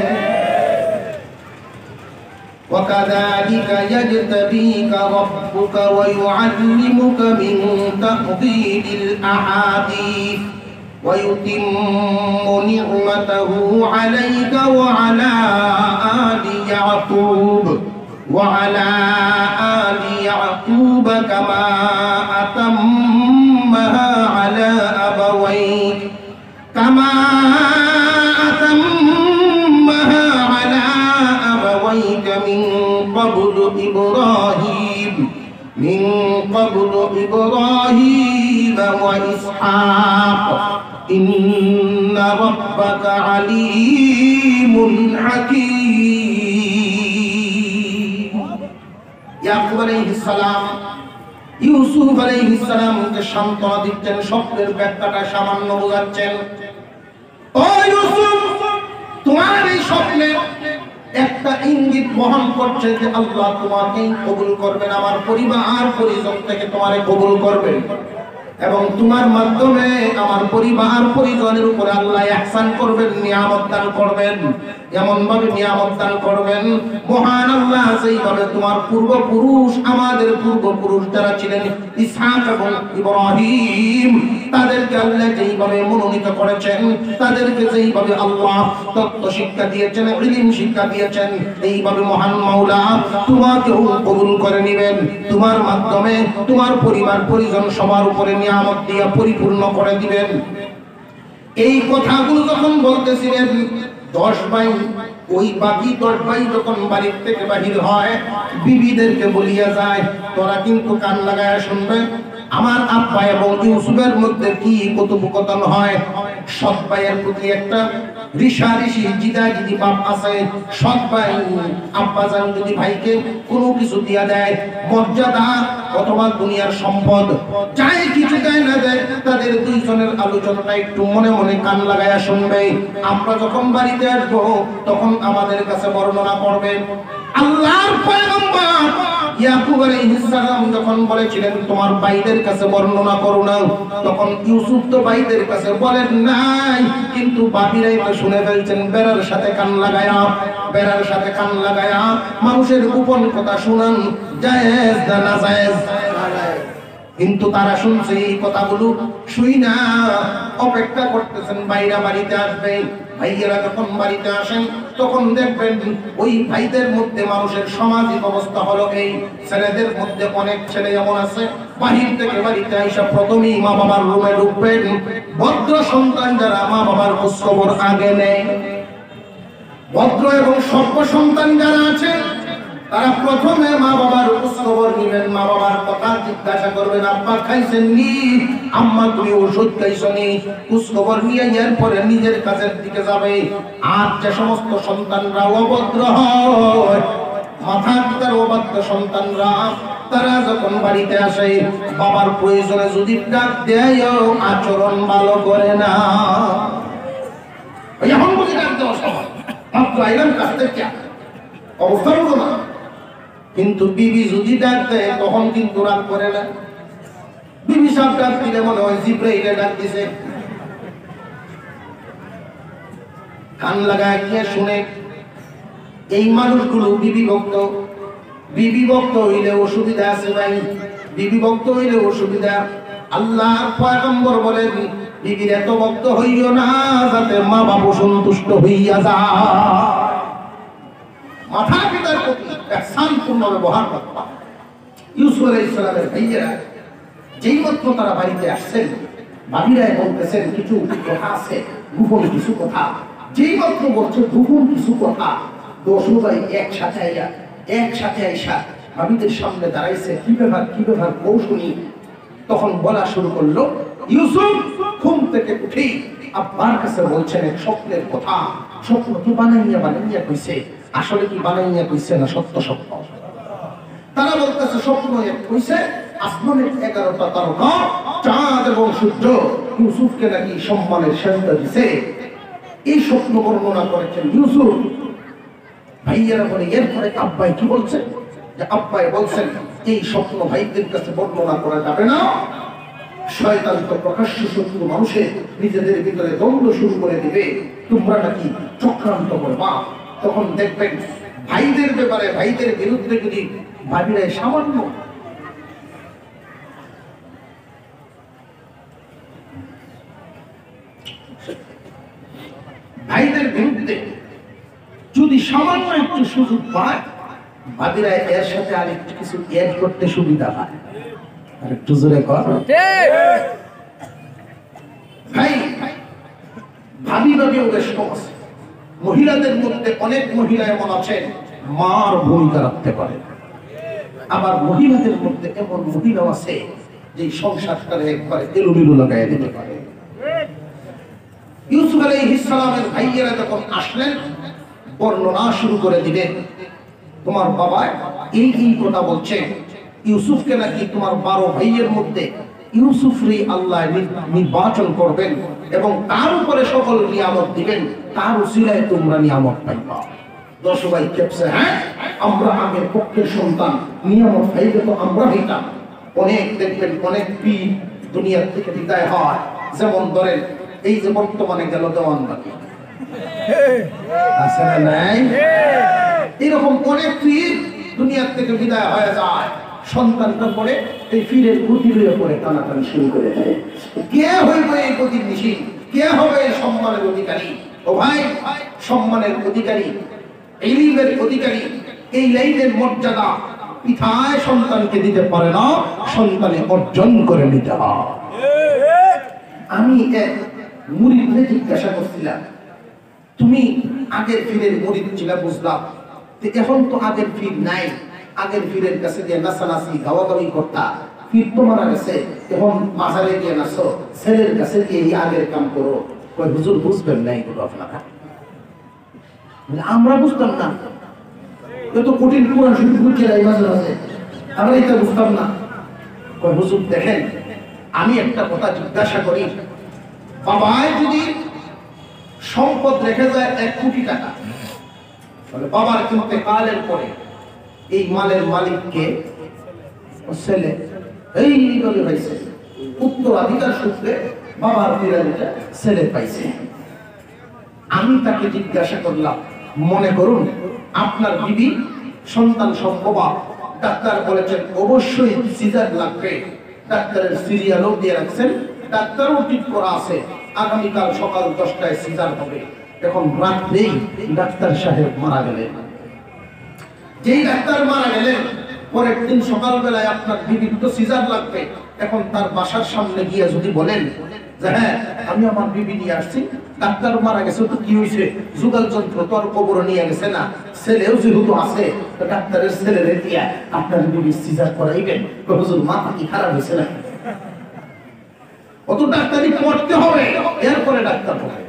وكذلك يجتبيك ربك ويعلمك من تأويل الأحاديث ويتم نعمته عليك وعلى آل يعقوب كما أتمها على أبويك من قبل إبراهيم وإسحاق إن ربك عليم حكيم। ইয়াকুব আলাইহিস সালাম ইউসুফ আলাইহিস সালামকে সান্ত্বনা দিচ্ছেন, স্বপ্নের ব্যাখ্যাটা সামান্য বোঝাচ্ছেন। ও ইউসুফ, তোমার এই স্বপ্নে একটা ইঙ্গিত বহন করছে যে আল্লাহ তোমাকে কবুল করবেন, আমার পরিবার পরিজন থেকে তোমারে কবুল করবেন, এবং তোমার মাধ্যমে আমার পরিবার পরিজনের উপরে আল্লাহ ইহসান করবেন, নিয়ামত দান করবেন। এমন ভাবে নিয়ামত দান করবেন, মহান আল্লাহ যেইভাবে তোমার পূর্বপুরুষ, আমাদের পূর্বপুরুষ যারা ছিলেন ইসহাক এবং ইব্রাহিম, তাদেরকে আল্লাহ যেইভাবে মনোনীত করেছেন, তাদেরকে যেইভাবে আল্লাহ তত্ত্ব শিক্ষা দিয়েছেন, ইলম শিক্ষা দিয়েছেন, এইভাবে মহান মাওলা তোমাকেও কবুল করে নেবেন। তোমার মাধ্যমে তোমার পরিবার পরিজন সবার উপরে নিয়ামত দিয়া পরিপূর্ণ করে দিবেন। এই কথাগুলো যখন বলতেছিলেন, 10 ভাই, ওই বাকি 10 ভাই যখন বাড়ির থেকে বাহির হয়, বিবিদেরকে বলিয়া যায়, তোরা কিন্তু কান লাগায়া শুনবে আমার আব্বা এবং ইউসুফের মধ্যে কি কথোপকথন হয়। সৎ ভাইয়ের প্রতি একটা ঋষাঋষি জিদাজিদি ভাব আছে। সৎ ভাই আব্বাজান যদি ভাইকে কোনো কিছু দিয়া দেয়, মর্যাদা অথবা দুনিয়ার সম্পদ, চাই কিছু দেয় না দেয়, তাদের দুইজনের আলোচনাটা একটু মনে মনে কান লাগায়া শুনবে। আমরা যখন বাড়িতে আসবো তখন আমাদের কাছে বর্ণনা করবে। আল্লাহর পয়গম্বর ইয়াকুব আলাইহিস সালাম যখন বলেছিলেন তোমার ভাইদের কাছে বর্ণনা করো না, তখন ইউসুফ তো ভাইদের কাছে বলেন নাই, কিন্তু বাবিরাই তো শুনে ফেলছেন। বেড়ার সাথে কান লাগায়া, বেড়ার সাথে কান লাগায়া মানুষের গোপন কথা শুনান জায়েজ না নাজায়েজ? কিন্তু তারা শুনছে এই কথাগুলো, শুই না অপেক্ষা করতেছেন ভাইরা বাড়িতে আসবে। ভাইয়েরা যখন বাড়িতে আসেন তখন দেখবেন ওই ভাইদের মধ্যে মানুষের সামাজিক অবস্থা হলো এই। ছেলেদের মধ্যে অনেক ছেলে এমন আছে বাহির থেকে বাড়িতে আইসা প্রথমেই মা বাবার রুমে ঢুকবেন। ভদ্র সন্তান যারা মা বাবার খোঁজখবর আগে নেয়, ভদ্র এবং সভ্য সন্তান যারা আছেন তারা প্রথমে মা বাবার খোঁজখবর নেবেন, মা বাবার কথা জিজ্ঞাসা করবেন, আব্বা খাইছেন নি, আম্মা তুমি ওষুধ খাইছো নি, খোঁজখবর নিয়ে এরপরে নিজের কাছের দিকে যাবে। আর যে সমস্ত সন্তানরা অভদ্র হয়, মাথা পিতার অবাধ্য সন্তানরা, তারা যখন বাড়িতে আসে বাবার প্রয়োজনে যদি ডাক দেয় আচরণ ভালো করে না। এখন বুঝি ডাক দেওয়া সবাই মাত্র আইলাম কাছ থেকে অবস্থা বলো না, কিন্তু বিবি যদি ডাক দেয় তখন কিন্তু রাগ করে না। বিবি সব ডাক দিলে মনে হয় জিব্রাইলে ডাক দিছে। কান লাগায় গিয়ে শুনে। এই মানুষগুলো বিবি ভক্ত। বিবি ভক্ত হইলে অসুবিধা আছে ভাই, বিবি ভক্ত হইলে অসুবিধা। আল্লাহর পয়গম্বর বলেন বিবির এত ভক্ত হইও না যাতে মা বাবা সন্তুষ্ট হইয়া যায়। মাথা পিতার প্রতি ihsanপূর্ণ ব্যবহার করতে হবে। ইউসুফ আলাইহিস সালামের ভাইয়েরা যেই মাত্র তারা বাড়িতে আসছেন, ভাবিরা বলতেছেন কিছু কথা আছে, গোপন কিছু কথা। যেই মাত্র বলছে গোপন কিছু কথা, দশ ভাই একসাথে আইসা ভাবিদের সামনে দাঁড়াইছে। কি ব্যাপার কৌশলী তখন বলা শুরু করলো। ইউসুফ ঘুম থেকে উঠে আব্বার কাছে বলছেন এক স্বপ্নের কথা। স্বপ্ন কি বানাইয়া কইছে? আসলে কি বানাইয়া কইছে না সত্য স্বপ্ন? তারা বলতেছে স্বপ্ন এক কইছে, আসমানের 11টা তারকা, চাঁদ এবং সূর্য ইউসুফকে নাকি সম্মানের সেজদা দিছে। এই স্বপ্ন বর্ণনা করেছেন ইউসুফ। ভাইয়েরা বলে এরপরে আব্বাই কি বলছেন? যে আব্বাই বলছেন এই স্বপ্ন ভাইদের কাছে বর্ণনা করা যাবে না। শয়তান তো প্রকাশ্য শত্রু, মানুষের নিজেদের ভিতরে দ্বন্দ্ব শুরু করে দিবে, তোমরা নাকি চক্রান্ত করবা। তখন দেখবেন ভাইদের ব্যাপারে, ভাইদের বিরুদ্ধে যদি ভাবিরা সামান্য ভাইদের বিরুদ্ধে যদি সামান্য একটু সুযোগ পায়, ভাবিরা এর সাথে আর একটু কিছু এড করতে সুবিধা পায়। আর একটু জোরে কর ভাই। ভাবি ওদের সমস্যা। মহিলাদের মধ্যে অনেক মহিলা এমন আছেন মার ভূমিকা রাখতে পারে, আবার মহিলাদের মধ্যে এমন মহিলা আছে যে সংসারটারে একবারে এলোমেলো লাগাই দিতে পারে। ইউসুফ আলাইহিস সালামের ভাইয়েরা যখন আসলেন বর্ণনা শুরু করে দিলেন, তোমার বাবা এই কথা বলছে, ইউসুফকে নাকি তোমার 12 ভাইয়ের মধ্যে ইউসুফরে আল্লাহ নির্বাচন করবেন এবং তার উপরে সকল নিয়ামত দিবেন, তার উসিলায় তোমরা নিয়ামত পাইবা। 10 ভাই কেপসে, হ্যাঁ আমরা আগের পক্ষের সন্তান, নিয়ামত পাইলে তো আমরা হইতাম। অনেক দেখবেন অনেক পীর দুনিয়ার থেকে বিদায় হয়, যেমন ধরেন এই যে বর্তমানে গেল দেওয়ানবাগি, আছে না নাই? এরকম অনেক পীর দুনিয়ার থেকে বিদায় হয়ে যায়, সন্তানটা পরে এই পীরের গতির উপরে টানাটানি শুরু করে দেয়। কে হইবে এই গতির নিশি? কে হবে সম্মানের অধিকারী? ও ভাই, সম্মানের অধিকারী, ইলমের অধিকারী, এই লাইনের মর্যাদা পিতায় সন্তানকে দিতে পারে না, সন্তানে অর্জন করে নিতে হয়। আমি এক মুরিদকে জিজ্ঞাসা করছিলাম, তুমি আগের পীরের মুরিদ ছিলা বুঝলাম, এখন তো আগের পীর নাই, আগের পীরের কাছে দিয়ে নাচানাচি গাওয়াগাওয়ি করতা, পীর তো মারা গেছে, এখন মাজারে গিয়ে নাচো, ছেলের কাছে গিয়ে এই আগের কাম করো। কই হুজুর বুঝবেন না এগুলো আপনারা? আমরা বুঝতাম না, এত কঠিন কোরআন শরীফ বুঝছে না, এই মাঝে মাঝে আমরা এটা বুঝতাম না। হুজুর দেখেন, আমি একটা কথা জিজ্ঞাসা করি, বাবায় যদি সম্পদ রেখে যায় 1 কোটি টাকা, তাহলে বাবার ইন্তেকালের পরে এই মালের মালিককে ছেলে এইভাবে পাইছে, উত্তরাধিকার সূত্রে বাবার বিরাজিটা ছেলে পাইছে। আমি তাকে জিজ্ঞাসা করলাম, মনে করুন আপনার বিবি সন্তান সম্ভবা, ডাক্তার বলেছেন অবশ্যই সিজার লাগবে, ডাক্তারের সিরিয়ালও দিয়ে রাখছেন, ডাক্তারও ঠিক করা আছে আগামীকাল সকাল 10টায় সিজার হবে। এখন রাত্রেই ডাক্তার সাহেব মারা গেলেন। যেই ডাক্তার মারা গেলেন, পরের দিন সকালবেলায় আপনার বিবির তো সিজার লাগবে। এখন তার বাসার সামনে গিয়ে যদি বলেন যে হ্যাঁ আমি আমার বিবি নিয়ে আসছি, ডাক্তার মারা গেছে, তো কি হয়েছে, যুগাল যন্ত্র তো আর কবর নিয়ে গেছে না, ছেলেও যেহেতু আছে, তো ডাক্তারের ছেলেরে দিয়া আপনার বিবি সিজার করাইবেন, হুজুর মাথা কি খারাপ হয়েছে না? অত ডাক্তারি পড়তে হবে, এরপরে ডাক্তার হবে।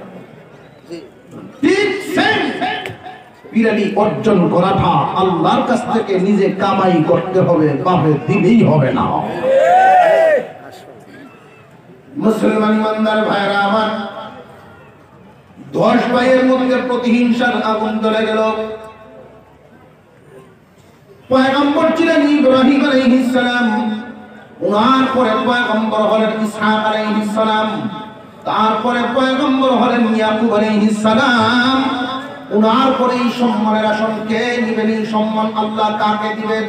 ঠিক সেম বিরানি অর্জন করাটা আল্লাহর কাছ থেকে নিজে কামাই করতে হবে, বাবে দিলেই হবে না। মুসলমান ইমানদার ভাইরা আমার, 10 ভাইয়ের মধ্যে প্রতিহিংসার আগুন জ্বলে গেল। পয়গম্বর ছিলেন ইব্রাহিম আলাইহিস সালাম, ওনার পরে পয়গম্বর হলেন ইসহাক আলাইহিস সালাম, তারপরে পয়গম্বর হলেন ইয়াকুব আলাইহিস সালাম। ওনার পরে এই সম্মানের আসন কে নিবেন? এই সম্মান আল্লাহ কাকে দিবেন?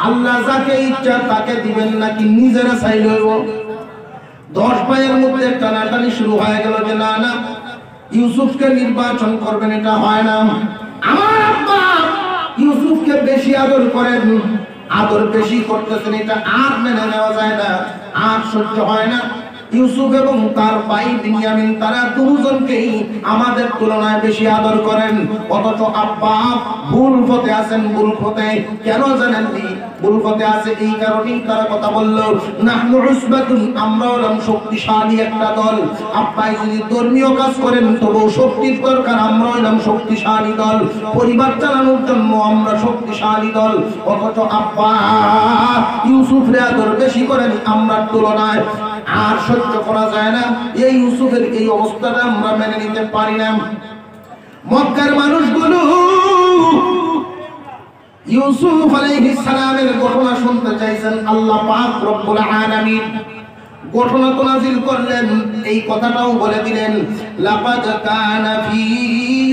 আল্লাহ যাকে ইচ্ছা তাকে দিবেন নাকি নিজেরা চাইলে? 10 ভাইয়ের মধ্যে টানাটানি শুরু হয়ে গেল যে না না ইউসুফকে নির্বাচন করবেন, এটা হয় না। আমার আব্বা ইউসুফকে বেশি আদর করেন, আদর বেশি করতেছেন, এটা আর মেনে নেওয়া যায় না, আর সহ্য হয় না। ইউসুফ এবং তার ভাই বিনিয়ামিন তারা দুজনকেই আমাদের তুলনায় বেশি আদর করেন, অথচ আব্বা ভুল পথে আছেন। ভুল পথে কেন জানেননি? ভুল পথে আছে এই কারণেই তারা কথা বলল, নাহনু উসবাতুন, আমরা হলাম শক্তিশালী একটা দল। আব্বাই যদি ধর্মীয় কাজ করেন তবু শক্তির দরকার, আমরা হলাম শক্তিশালী দল, পরিবার চালানোর জন্য আমরা শক্তিশালী দল। অথচ আব্বা ইউসুফরে আদর বেশি করেন আমরা তুলনায়, আর সহ্য করা যায় না। এই ইউসুফের এই অবস্থাটা আমরা মেনে নিতে পারি না। মক্কার মানুষগুলো ইউসুফ আলাইহিস সালামের ঘটনা শুনতে চাইছেন। আল্লাহ পাক রব্বুল আলামিন ঘটনা তো নাযিল করলেন, এই কথাটাও বলে দিলেন, লাকাদ কানা ফি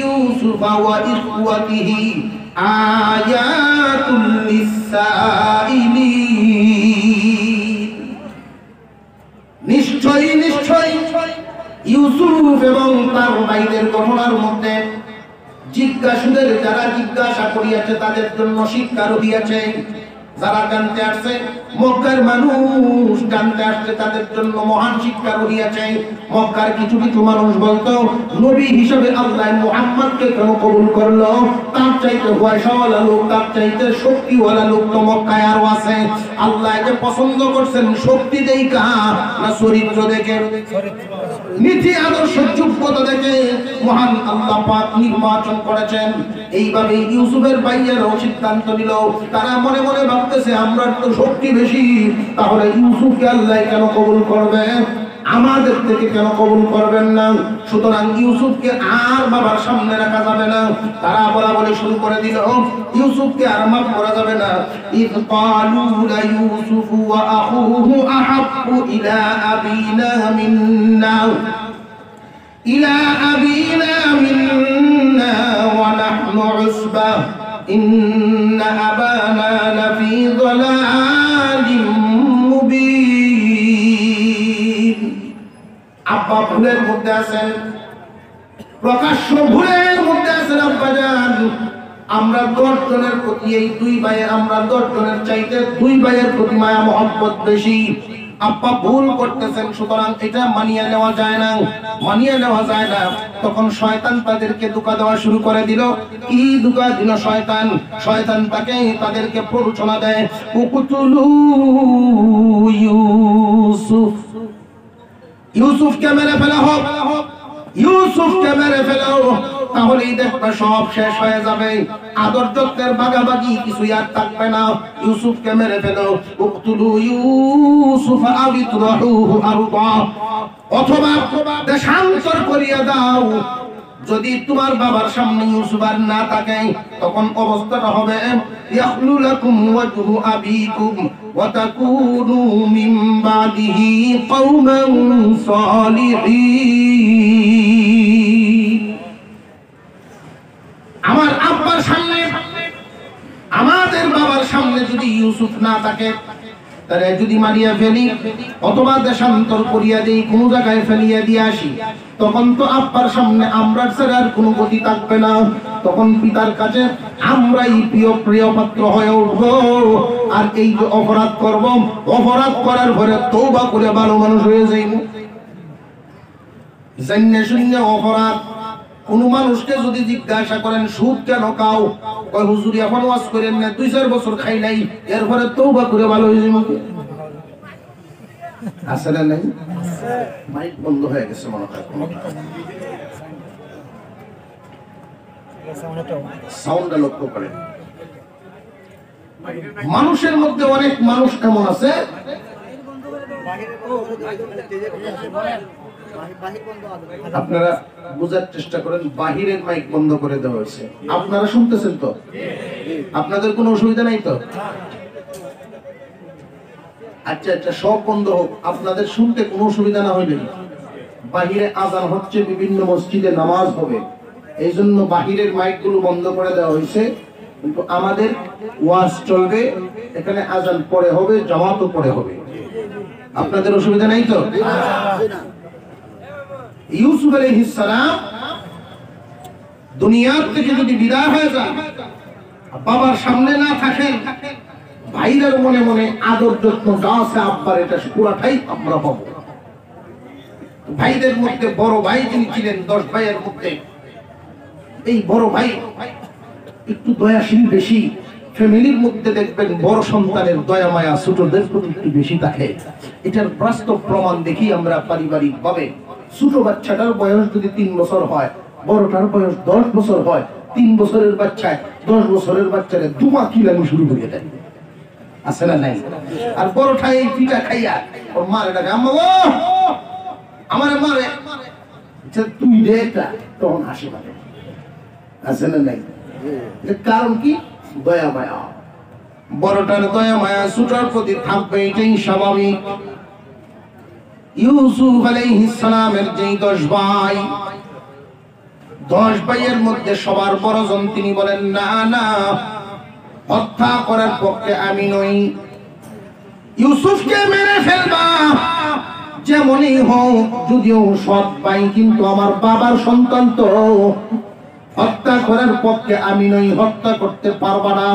ইউসুফা ওয়া ইখওয়াতিহি আয়াতুল লিসাইলিন। নিশ্চয়ই নিশ্চয়ই ইউসুফ এবং তার ভাইদের ঘটনার মধ্যে জিজ্ঞাসুদের যারা জিজ্ঞাসা করিয়াছে তাদের জন্য শিক্ষা রহিয়াছে। যারা জানতে আসছে, মক্কার মানুষ জানতে আসছে, তাদের জন্য মহান শিক্ষা রহিয়াছে। মক্কার কিছু কিছু মানুষ বলতো নবী হিসেবে আল্লাহ মুহাম্মদকে কেন কবুল করলো? তার চাইতে পয়সাওয়ালা লোক, তার চাইতে শক্তিওয়ালা লোক তো মক্কায় আরো আছে। আল্লাহ যে পছন্দ করছেন শক্তি দেখা না চরিত্র দেখে, নীতি আদর্শ যোগ্যতা দেখে মহান আল্লাহ পাক নির্বাচন করেছেন। এইভাবে ইউসুফের ভাইয়েরাও সিদ্ধান্ত নিল। তারা মনে মনে ভাবতেছে আমরা তো শক্তি বেশি, তাহলে ইউসুফকে আল্লাহ কেন কবুল করবে, আমাদের থেকে কেন কবুল করবেন না? সুতরাং ইউসুফকে আর বাবার সামনে রাখা যাবে না। তারা বলাবলি শুরু করে দিল, ইউসুফকে আর মাফ করা যাবে না। ইয ক্বালু লা ইউসুফু ওয়া আখুহু আহাব্বু ইলা আবিনা মিন্না ওয়া নাহনু উসবা ইন্না আবানা লাফি যালালিম মুবিন। আব্বা ভুলের মধ্যে আছেন, প্রকাশ্য ভুলের মধ্যে আছেন আব্বাজান। আমরা 10 জনের প্রতি এই 2 ভাইয়ের, আমরা 10 জনের চাইতে 2 ভাইয়ের প্রতি মায়া মহব্বত বেশি। আব্বা ভুল করতেছেন, সুতরাং এটা মানিয়ে নেওয়া যায় না, মানিয়ে নেওয়া যায় না। তখন শয়তান তাদেরকে ধোঁকা দেওয়া শুরু করে দিল। কি ধোঁকা দিল শয়তান? শয়তান তাদেরকে প্ররোচনা দেয়, উকতুলু ইউসুফ, ইউসুফকে মেরে ফেলা হোক, ইউসুফকে মেরে ফেলো, তাহলে তাহলেই দেখবে সব শেষ হয়ে যাবে, আদর যত্নের ভাগাভাগি কিছু আর থাকবে না। ইউসুফকে মেরে ফেলো, উকতুলু ইউসুফ আও ইতরাহুহু আরদা, অথবা দেশান্তর করিয়া দাও। যদি তোমার বাবার সামনে ইউসুফ আর না থাকে, তখন অবস্থাটা হবে ইয়াখলু লাকুম ওয়াজহু আবিকুম ওয়া তাকুনু মিন বাদিহি কওমান সালিহিন। আমার আব্বার সামনে, আমাদের বাবার সামনে যদি ইউসুফ না থাকে, তারে যদি মারিয়া ফেলি অথবা দেশান্তর করিয়া দেই, কোন জায়গায় ফেলিয়া দিয়ে আসি, তখন তো আব্বার সামনে আমরা ছাড়া আর কোনো গতি থাকবে না। তখন পিতার কাছে আমরাই প্রিয় পাত্র হয়ে উঠবো। আর এই যে অপরাধ করব, অপরাধ করার পরে তওবা করে ভালো মানুষ হয়ে যাইব। জান্নে শূন্য অপরাধ। কোন মানুষকে যদি জিজ্ঞাসা করেন সুদ কেন খাও, কয় হুজুর এখন ওয়াজ করেন না, 2-4 বছর খাই নাই, এরপরে তওবা করে ভালো হয়ে যাইব। আসলে নাই, মাইক বন্ধ হয়ে গেছে মনে হয়, সাউন্ডটা লক্ষ্য করেন। মানুষের মধ্যে অনেক মানুষ এমন আছে, আপনারা বোঝার চেষ্টা করেন, বাহিরের মাইক বন্ধ করে দেওয়া হয়েছে। আপনারা শুনতেছেন তো? আপনাদের কোনো অসুবিধা নাই তো? আচ্ছা আচ্ছা, সব বন্ধ হোক, আপনাদের শুনতে কোনো অসুবিধা না হইলে। বাহিরে আজান হচ্ছে, বিভিন্ন মসজিদে নামাজ হবে, এই জন্য বাহিরের মাইকগুলো বন্ধ করে দেওয়া হয়েছে। কিন্তু আমাদের ওয়াজ চলবে, এখানে আজান পরে হবে, জামাতও পরে হবে। আপনাদের অসুবিধা নাই তো? ইউসুফ আলাইহিস সালাম দুনিয়ার থেকে যদি বিদায় হয়ে যান, বাবার সামনে না থাকেন, ভাইদের মনে মনে আদর যত্ন যা আছে আব্বার, এটা পুরাটাই আমরা পাবো। ভাইদের মধ্যে বড় ভাই যিনি ছিলেন, 10 ভাইয়ের মধ্যে এই বড় ভাই একটু দয়াশীল বেশি। ফ্যামিলির মধ্যে দেখবেন বড় সন্তানের দয়া মায়া ছোটদের প্রতি একটু বেশি থাকে। এটার বাস্তব প্রমাণ দেখি আমরা পারিবারিক ভাবে। ছোট বাচ্চাটার বয়স যদি 3 বছর হয়, বড়টার বয়স 10 বছর হয়, 3 বছরের বাচ্চায় 10 বছরের বাচ্চারে দুমা কিলানো শুরু করে দেয়, আছে না নাই? আর বড়টা এই পিঠা খাইয়া ওর মারে ডাকে, আম্মা গো আমারে মারে, তুই রেটা, তখন হাসি পাবে, আছে না নাই? কারণ কি? দয়া মায়া। বড়টার দয়া মায়া ছোটর প্রতি থাকবে, এটাই স্বাভাবিক। ইউসুফ আলাইহিস সালামের যেই 10 ভাই, 10 ভাইয়ের মধ্যে সবার বড়জন তিনি বলেন, না না, হত্যা করার পক্ষে আমি নই। ইউসুফকে মেরে ফেলবা যেমনই হোক, যদিও সৎ ভাই, কিন্তু আমার বাবার সন্তান তো, হত্যা করার পক্ষে আমি নই, হত্যা করতে পারবা না।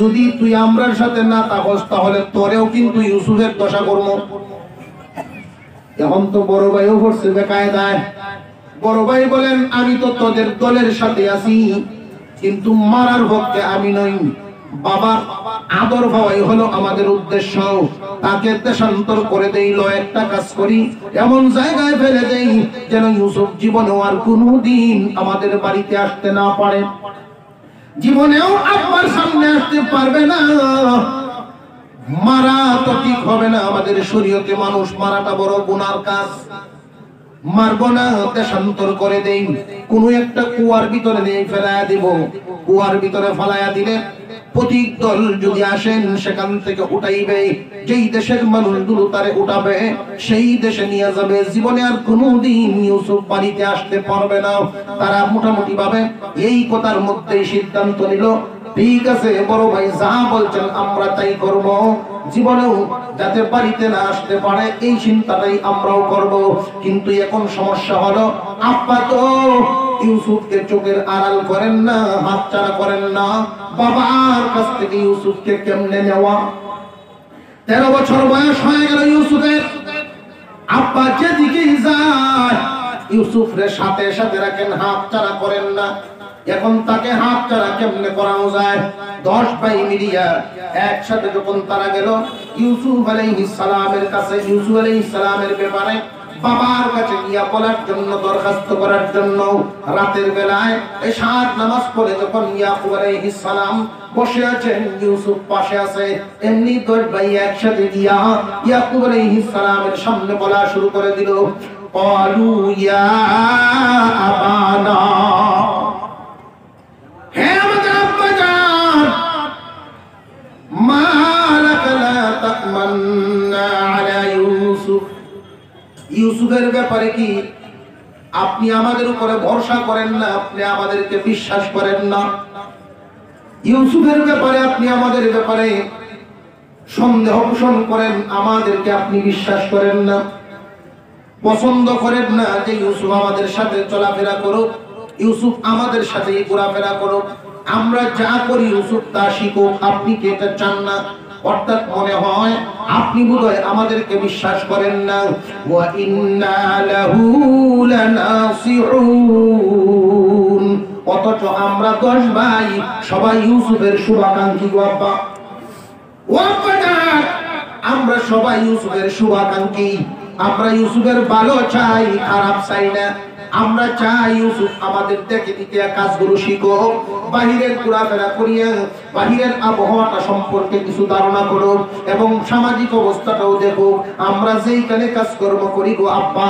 যদি তুই আমরার সাথে না থাকস, তাহলে তোরেও কিন্তু ইউসুফের দশা করবো। এখন তো বড় ভাইও পড়ছে বেকায়দায়। বড় ভাই বলেন, আমি তো তোদের দলের সাথে আছি, কিন্তু মারার পক্ষে আমি নই। বাবার আদর পাওয়াই হলো আমাদের উদ্দেশ্য। তাকে দেশান্তর করে দেই, একটা কাজ করি, এমন জায়গায় ফেলে দেই যেন ইউসুফ জীবনেও আর কোনোদিন আমাদের বাড়িতে আসতে না পারে, জীবনেও আব্বার সামনে আসতে পারবে না। মারা তো ঠিক হবে না, আমাদের শরীয়তে মানুষ মারাটা বড় গুনার কাজ। মারবো না, দেশান্তর করে দেই, কোন একটা কুয়ার ভিতরে নিয়ে ফেলাইয়া দিব। কুয়ার ভিতরে ফেলাইয়া দিলে প্রতীক দল যদি আসেন, সেখান থেকে উঠাইবে, যেই দেশের মানুষগুলো তারে উঠাবে সেই দেশে নিয়ে যাবে। জীবনে আর কোনোদিন ইউসুফ বাড়িতে আসতে পারবে না। তারা মোটামুটি ভাবে এই কথার মধ্যেই সিদ্ধান্ত নিল, ঠিক আছে বড় ভাই যা বলছেন আমরা তাই করব, জীবনেও যাতে বাড়িতে না আসতে পারে এই চিন্তাটাই আমরাও করব। কিন্তু এখন সমস্যা হলো, আব্বা তো ইউসুফকে চোখের আড়াল করেন না, হাতছাড়া করেন না। বাবার কাছ থেকে ইউসুফকে কেমনে নেওয়া? 13 বছর বয়স হয়ে গেল ইউসুফের। আব্বা যেদিকেই যায় ইউসুফরে সাথে সাথে রাখেন, হাতছাড়া করেন না। এখন তাকে হাতছাড়া কেমনে করানো যায়? 10 ভাই মিলিয়া একসাথে যখন তারা গেল ইউসুফ আলাইহিস সালামের কাছে, ইউসুফ আলাইহিস সালামের ব্যাপারে বাবার কাছে গিয়া বলার জন্য, দরখাস্ত করার জন্য। রাতের বেলায় এশার নামাজ পড়ে যখন ইয়াকুব আলাইহিস সালাম বসে আছেন, ইউসুফ পাশে আছে, এমনি 10 ভাই একসাথে গিয়া ইয়াকুব আলাইহিস সালামের সামনে বলা শুরু করে দিল, ক্বালু ইয়া আবানা, হে আমাদের আব্বাজান, মা লাকা লা তা'মান্না আলা ইউসুফ, ইউসুফের ব্যাপারে কি আপনি আমাদের উপরে ভরসা করেন না? আপনি আমাদেরকে বিশ্বাস করেন না? ইউসুফের ব্যাপারে আপনি আমাদের ব্যাপারে সন্দেহ পোষণ করেন, আমাদেরকে আপনি বিশ্বাস করেন না, পছন্দ করেন না যে ইউসুফ আমাদের সাথে চলাফেরা করুক, ইউসুফ আমাদের সাথে ঘোরাফেরা করুক, আমরা যা করি ইউসুফ তা শিখুক, আপনি কি এটা চান না? অর্থাৎ মনে হয় আপনি বোধহয় আমাদেরকে বিশ্বাস করেন না। ওয়া ইন্না লাহু লানাসিউন, অথচ আমরা 10 ভাই সবাই ইউসুফের শুভাকাঙ্ক্ষী। বাবা ও বাবা, আমরা সবাই ইউসুফের শুভাকাঙ্ক্ষী, আমরা ইউসুফের ভালো চাই, খারাপ চাই না। আমরা চাই ইউসুফ আমাদের দেখে দিকে কাজগুলো শিখুক, বাহিরের ঘোরাফেরা করিয়া বাহিরের আবহাওয়াটা সম্পর্কে কিছু ধারণা করুক এবং সামাজিক অবস্থাটাও দেখুক। আমরা যেইখানে কাজকর্ম করি গো আব্বা,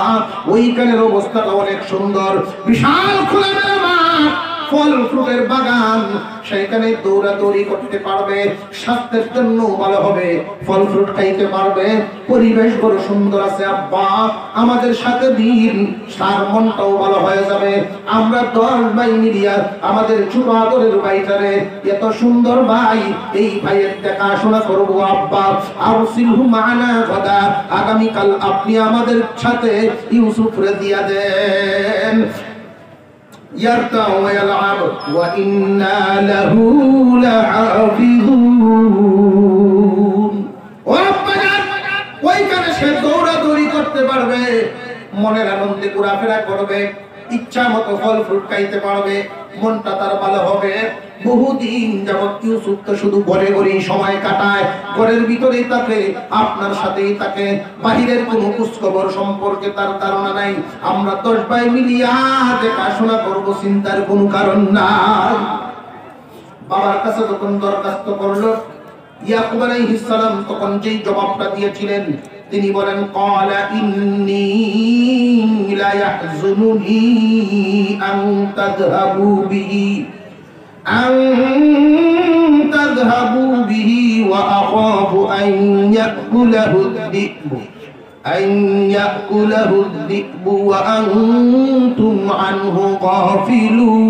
ওইখানের অবস্থাটা অনেক সুন্দর, বিশাল খোলামেলা মাঠ, ফল ফ্রুটের বাগান, সেখানে দৌড়াদৌড়ি করতে পারবে, স্বাস্থ্যের জন্য ভালো হবে, ফল ফ্রুট খাইতে পারবে, পরিবেশ বড় সুন্দর আছে আব্বা, আমাদের সাথে দিন, সার মনটাও ভালো হয়ে যাবে। আমরা 10 ভাই মিলিয়া আমাদের ছোট আদরের ভাইটারে, এত সুন্দর ভাই, এই ভাইয়ের দেখাশোনা করবো আব্বা। আরসিলহু মা'না গাদা, আগামীকাল আপনি আমাদের সাথে ইউসুফরে দিয়া দেন, ইয়ারতা ওয়া ইয়ালআব ওয়া ইন্না লাহু লাহাফিজুন। ও আব্বাজান, ওইখানে সে দৌড়াদৌড়ি করতে পারবে, মনের আনন্দে ঘোরাফেরা করবে, ইচ্ছা মতো ফল ফ্রুট খাইতে পারবে, মনটা তার ভালো হবে। বহুদিন যাবত ইউসুফ তো শুধু ঘরে ঘরেই সময় কাটায়, ঘরের ভিতরেই থাকে, আপনার সাথেই থাকে, বাহিরের কোনো খোঁজখবর সম্পর্কে তার ধারণা নাই। আমরা 10 ভাই মিলিয়া দেখাশোনা করবো, চিন্তার কোনো কারণ নাই। বাবার কাছে যখন দরখাস্ত করলো, ইয়াকুব আলাইহিস সালাম তখন যেই জবাবটা দিয়েছিলেন, তিনি বলেন, ক্বালা ইন্নী লা ইয়াহযুনুনি আন তাযহাবু বিহি ওয়া আখাফু আন ইয়াকুলাহু আয-যি'বু ওয়া আনতুম আনহু গাফিলুন।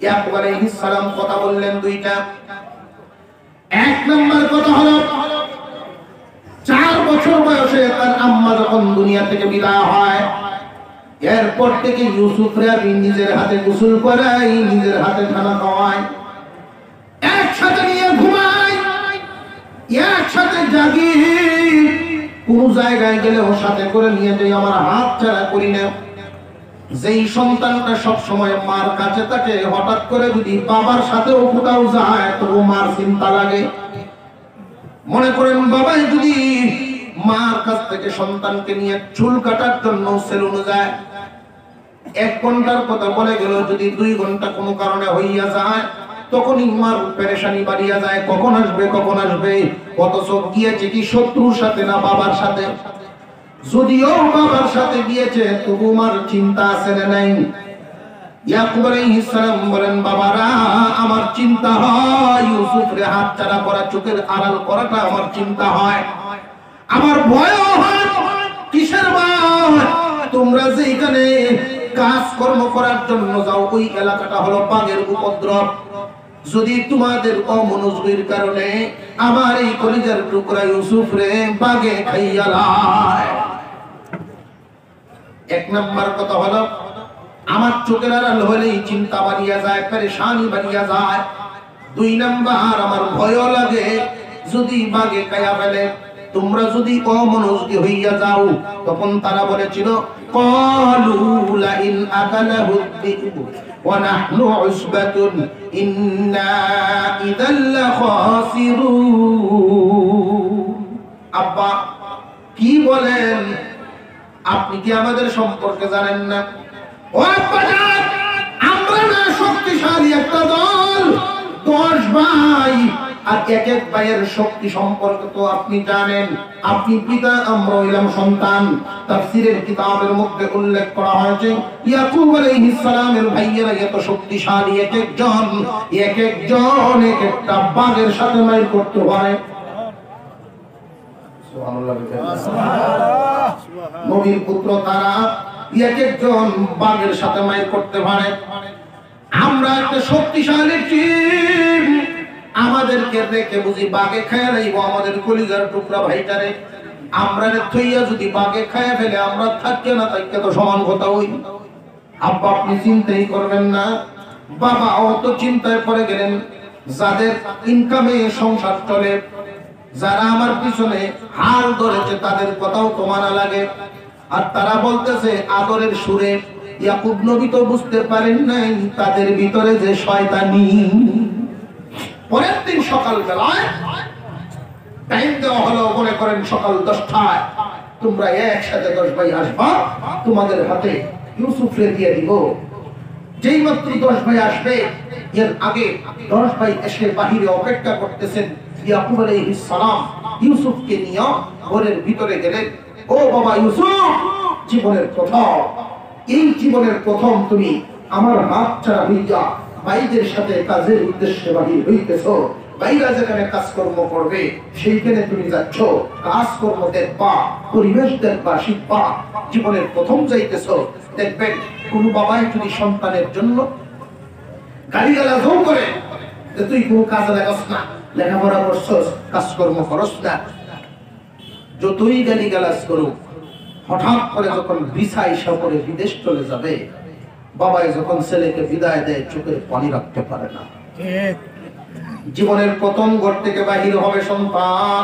ইয়াকুব আলাইহিস সালাম কথা বললেন দুইটা। এক নম্বর কথা হলো, 4 বছর বয়সে তার আম্মা যখন দুনিয়া থেকে বিদায় হয়, এরপর থেকে ইউসুফরে আমি নিজের হাতে গোসল করাই, নিজের হাতে খানা খাওয়াই, একসাথে নিয়ে ঘুমাই, একসাথে জাগি, কোন জায়গায় গেলে ওর সাথে করে নিয়ে যাই, আমার হাত ছাড়া করি না। যেই সন্তানটা সব সময় মার কাছে থাকে, হঠাৎ করে যদি বাবার সাথেও কোথাও যায়, তবু মার চিন্তা লাগে। মনে করেন বাবাই যদি মার কাছ থেকে সন্তানকে নিয়ে চুল কাটার জন্য সেলুনে যায়, 1 ঘন্টার কথা বলে গেল, যদি 2 ঘন্টা কোনো কারণে হইয়া যায়, তখনই মার পেরেশানি বাড়িয়া যায়, কখন আসবে কখন আসবে। অথচ গিয়েছে কি শত্রুর সাথে না বাবার সাথে? যদিও বাবার সাথে গিয়েছে, তবু মার চিন্তা আছে না নাই? ইয়াকুব আলাইহিস সালাম বলেন, বাবারা, আমার চিন্তা হয় ইউসুফরে হাতছাড়া করা, চোখের আড়াল করাটা আমার চিন্তা হয়, আমার ভয়ও হয়। কিসের ভয়? তোমরা যে এখানে কাজকর্ম করার জন্য যাও, ওই এলাকাটা হলো বাঘের উপদ্রব। যদি তোমাদের অমনোযোগের কারণে আমার এই কলিজার টুকরা ইউসুফরে বাঘে খাইয়া লায়। 1 নম্বর কথা হলো, আমার চোখের আড়াল হলেই চিন্তা বাড়িয়া যায়, পেরেশানি বাড়িয়া যায়। 2 নম্বর, আমার ভয় লাগে যদি বাঘে খাইয়া ফেলে। তোমরা যদি অমনোযোগী হইয়া যাও, তখন তারা বলেছিল, ক্বালু লা ইন আকালাহু যি'বু ওয়া নাহনু উসবাতুন ইন্না ইযাল লাখাসিরুন। আব্বা কি বলেন? আপনি কি আমাদের সম্পর্কে জানেন না? ও আব্বাজান, আমরা না শক্তিশালী একটা দল, 10 ভাই, আর এক এক ভাইয়ের শক্তি সম্পর্কে তো আপনি জানেন। আপনি পিতা, আমরা হইলাম সন্তান। তাফসীরের কিতাবের মধ্যে উল্লেখ করা হয়েছে ইয়াকুব আলাইহিস সালামের ভাইয়েরা এত শক্তিশালী, এক একজন এক একটা বাঘের সাথে মাইল করতে পারে। সুবহানাল্লাহ। নবীর পুত্র তারা এক একজন বাঘের সাথে মাইল করতে পারে। আমরা একটা শক্তিশালী টিম, আমাদেরকে দেখে বুঝি বাঘে খায় লাইব আমাদের কলিজার টুকরা ভাইটারে। আমরা থইয়া যদি বাঘে খায় ফেলে আমরা থাকতে না থাকতে তো সমান কথা হই। আব্বা আপনি চিন্তাই করবেন না। বাবা অত চিন্তায় পড়ে গেলেন। যাদের ইনকামে সংসার চলে, যারা আমার পিছনে হাল ধরেছে, তাদের কথাও তো মানা লাগে। আর তারা বলতেছে আদরের সুরে, ইয়াকুব নবী তো বুঝতে পারেন নাই তাদের ভিতরে যে শয়তানি। পরের দিন সকাল বেলায় টাইম দেওয়া হলো, মনে করেন সকাল 10টায়, তোমরা একসাথে 10 ভাই আসবা, তোমাদের হাতে ইউসুফ রে দিয়ে দিব। যেই মাত্র 10 ভাই আসবে, এর আগে 10 ভাই এসে বাহিরে অপেক্ষা করতেছেন। ইয়াকুব আলাইহিস সালাম ইউসুফকে নিয়ে ঘরের ভিতরে গেলেন। ও বাবা ইউসুফ, জীবনের প্রথম, এই জীবনের প্রথম তুমি আমার হাত ছাড়া হইয়া ভাইদের সাথে কাজের উদ্দেশ্যে বাহির হইতেছো। ভাইরা যেখানে কাজকর্ম করবে সেইখানে তুমি যাচ্ছ, কাজকর্ম দেখবা, পরিবেশ দেখবা, শিখবা। জীবনের প্রথম যাইতেছো। দেখবেন কোন বাবাই যদি সন্তানের জন্য গালিগালাজও করে যে তুই কোন কাজে লাগাস না, লেখাপড়া করছস, কাজকর্ম করস না, যতই গালিগালাজ করুক, হঠাৎ করে যখন ভিসা ইসা করে বিদেশ চলে যাবে, বাবাই যখন ছেলেকে বিদায় দেয় চোখের পানি রাখতে পারে না। জীবনের প্রথম ঘর থেকে বাহির হবে সন্তান।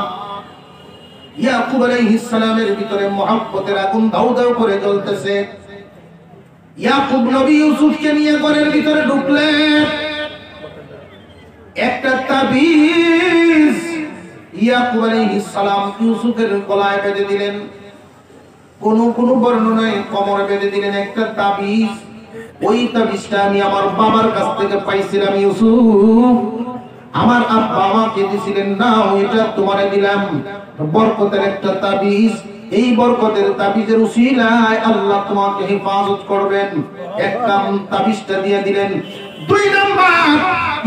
ইয়াকুব আলাইহিস সালামের ভিতরে মহব্বতের আগুন দাউ দাউ করে জ্বলতেছে। ইয়াকুব নবী ইউসুফকে নিয়ে ঘরের ভিতরে ঢুকলেন। একটা তাবিজ ইয়াকুব আলাইহিস সালাম ইউসুফের গলায় বেঁধে দিলেন। কোন বর্ণনায় কোমরে বেঁধে দিলেন একটা তাবিজ। ওই তাবিজটা আমি আমার বাবার কাছ থেকে পাইছিলাম ইউসুফ, আমার আব্বা আমাকে দিয়েছিলেন, না এটা তোমারে দিলাম, বরকতের একটা তাবিজ। এই বরকতের তাবিজের উসিলায় আল্লাহ তোমাকে হেফাজত করবেন। এক নাম তাবিজটা দিয়ে দিলেন। 2 নাম্বার,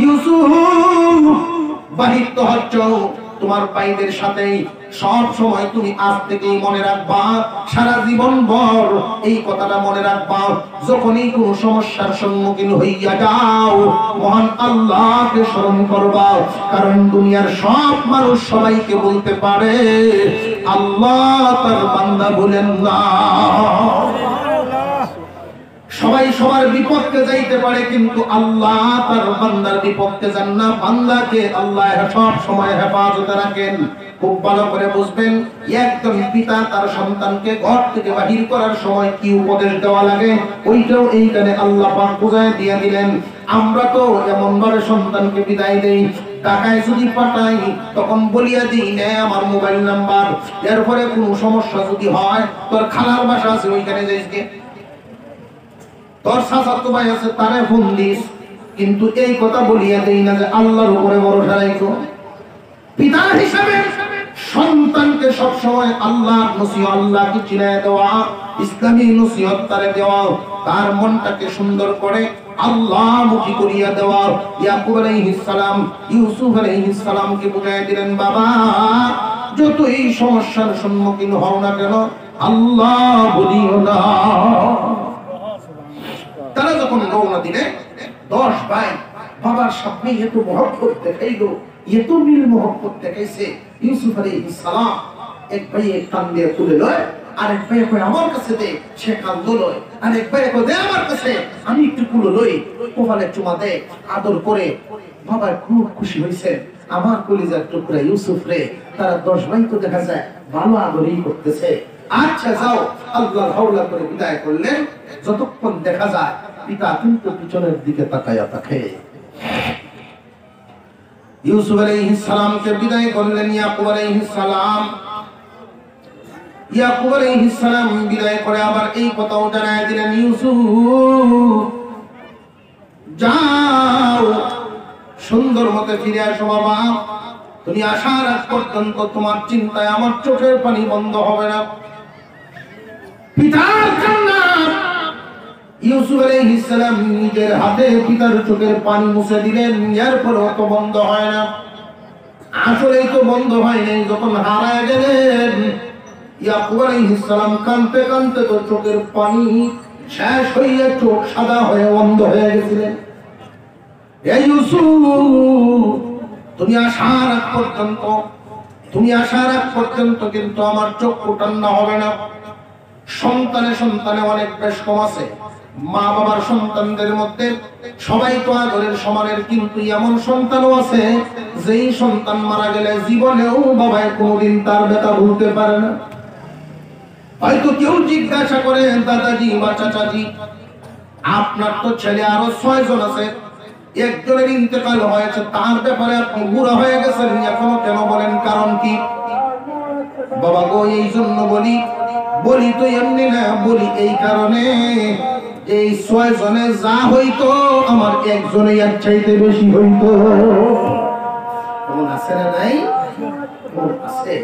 ইউসুফ বাহির তো হচ্ছ তোমার ভাইদের সাথে, সব সময় তুমি আজ থেকেই মনে রাখবা, সারা জীবন ভর এই কথাটা মনে রাখবা, যখনই কোনো সমস্যার সম্মুখীন হইয়া যাও মহান আল্লাহকে স্মরণ করবা। কারণ দুনিয়ার সব মানুষ সবাইকে বলতে পারে, আল্লাহ তার বান্দা ভুলেন না। সবাই সবার বিপক্ষে যাইতে পারে, কিন্তু আল্লাহ তার বান্দার বিপক্ষে যান না। বান্দাকে আল্লাহ সব সময় হেফাজতে রাখেন। খুব ভালো করে বুঝবেন, একজন পিতা তার সন্তানকে ঘর থেকে বাহির করার সময় কি উপদেশ দেওয়া লাগে, ওইটাও এইখানে আল্লাহ পাক বুঝায় দিয়ে দিলেন। আমরা তো এমন ভাবে সন্তানকে বিদায় দেই, টাকায় যদি পাঠাই তখন বলিয়া দিই নে আমার মোবাইল নাম্বার, এরপরে কোনো সমস্যা যদি হয় তোর খালার বাসা আছে ওইখানে যাইছে, তোর চাচাতো ভাই আছে তারে ফোন দিস। কিন্তু এই কথা বলিয়া দেই না যে আল্লাহর উপরে ভরসা রাখো। পিতা হিসাবে সন্তানকে সব সময় আল্লাহর নসিহত, আল্লাহকে চিনায় দেওয়া, ইসলামী নসিহত তারে দেওয়া, তার মনটাকে সুন্দর করে আল্লাহমুখী করিয়া দেওয়া। ইয়াকুব আলাইহিস সালাম ইউসুফ আলাইহিস সালামকে বুঝাইয়া দিলেন, বাবা যতই সমস্যার সম্মুখীন হও না কেন আল্লাহ বলিও না। তারা যখন রওনা দিলে 10 ভাই বাবার সামনে এত মহব্বত দেখাইলো, এত মিল মহব্বত দেখাইছে। ইউসুফ আলাইহিস সালাম এক ভাই এক কান দিয়ে তুলে লয়, আরেক ভাই কই আমার কাছে দে, সে কান লয়, আরেক ভাই কই দে আমার কাছে, আমি একটু কুলো লই, কপালে চুমা দে, আদর করে। বাবা খুব খুশি হইছে, আমার কলিজার টুকরা ইউসুফ রে তারা 10 ভাই তো দেখা যায় ভালো আদরই করতেছে। আচ্ছা যাও, আল্লাহ হাওলা করে বিদায় করলেন। যতক্ষণ দেখা যায় পিতা কিন্তু পিছনের দিকে তাকায়া থাকে। ইউসুফ আলাইহিস সালামকে বিদায় করলেন ইয়াকুব আলাইহিস সালাম। ইয়াকুব আলাইহিস সালাম বিদায় করে আবার এই কথাও জানায় দিলেন, ইউসুফ যাও, সুন্দর মতে ফিরে আসো বাবা, তুমি আসার আগ পর্যন্ত তোমার চিন্তায় আমার চোখের পানি বন্ধ হবে না। পিতার কান্না, ইউসুফ আলাইহিস সালাম নিজের হাতে পিতার চোখের পানি মুছে দিলেন, এরপরেও তো বন্ধ হয় না। আসলেই তো বন্ধ হয় নাই। যখন হারায় গেলেন ইয়াকুব আলাইহিস সালাম কাঁদতে কাঁদতে তো চোখের পানি শেষ হয়ে চোখ সাদা হয়ে বন্ধ হয়ে গেছিলেন। এই ইউসুফ, তুমি আসার আগ পর্যন্ত কিন্তু আমার চক্ষু ঠান্ডা হবে না। সন্তানে অনেক বেশ কম আছে। মা বাবার সন্তানদের মধ্যে সবাই তো আদরের সমানের, কিন্তু এমন সন্তানও আছে যেই সন্তান মারা গেলে জীবনেও বাবায় কোনোদিন তার ব্যথা ভুলতে পারে না। হয়তো কেউ জিজ্ঞাসা করে, দাদাজি বা চাচাজি, আপনার তো ছেলে আরো 6 জন আছে, একজনের ইন্তেকাল হয়েছে, তার ব্যাপারে আপনি বুড়া হয়ে গেছেন, এখনো কেন বলেন? কারণ কি? বাবা গো, এই জন্য বলি তো এমনি না, বলি এই কারণে, এই 6 জনে যা হইতো আমার একজনে এর চাইতে বেশি হইতো। কেমন আছে না? নাই আছে।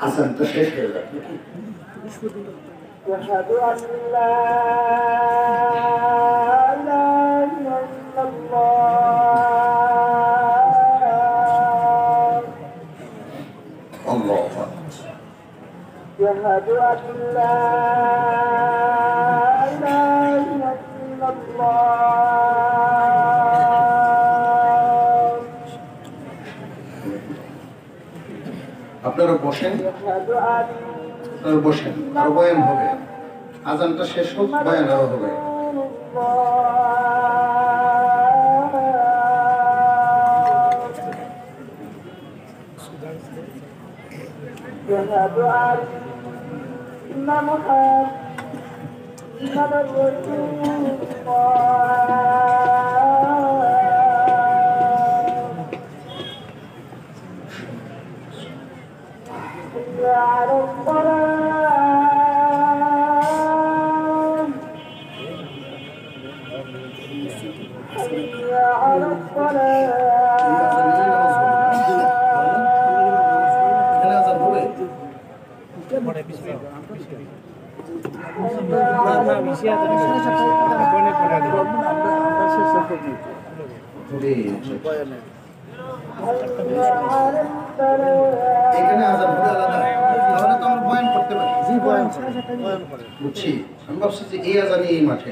আসান তো শেষ হয়ে যাবে। أشهد أن لا إله إلا الله أشهد أن لا إله إلا الله। আপনারা বসেন, বসেন, আর বয়ান হবে। আজানটা শেষ হোক, বয়ান আরো হবে। أشهد أن محمدا رسول الله على الصلاة حي على এখানে আজান হবে আলাদা, তাহলে তো আমরা বয়ান করতে পারি। জি, বয়ান বুঝছি। আমি ভাবছি যে এই আজানই এই মাঠে।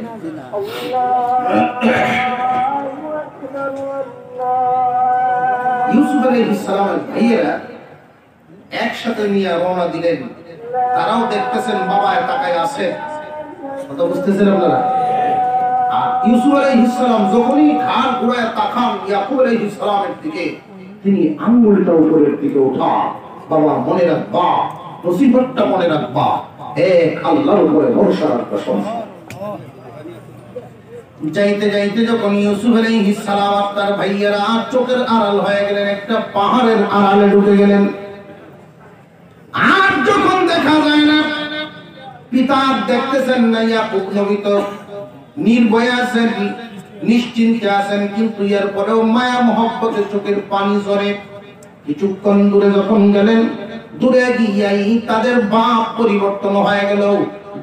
ইউসুফ আলাইহিস সালামের ভাইয়েরা একসাথে নিয়ে রওনা দিলেন। তারাও দেখতেছেন বাবা তাকায় আছে, কথা বুঝতেছেন আপনারা? আর ইউসুফ আলাইহিস সালাম যখনই ঘাড় ঘুরায় তাকান ইয়াকুব আলাইহিস সালামের দিকে, তিনি আঙ্গুলটা উপরের দিকে ওঠা, বাবা মনে রাখবা, মুসিবতটা মনে রাখবা, এক আল্লাহর উপরে ভরসা রাখবা। যাইতে যাইতে যখন ইউসুফ আলাইহিস সালাম আর তার ভাইয়েরা চোখের আড়াল হয়ে গেলেন, একটা পাহাড়ের আড়ালে ঢুকে গেলেন। আর যখন দেখা যায় না, পিতা দেখতেছেন না, ইয়াকুব নবী তো নির্ভয়ে আছেন, নিশ্চিন্তে আছেন, কিন্তু এর পরেও মায়া মহব্বতে চোখের পানি ঝরে। কিছুক্ষণ দূরে যখন গেলেন, দূরে গিয়াই তাদের ভাব পরিবর্তন হয়ে গেল।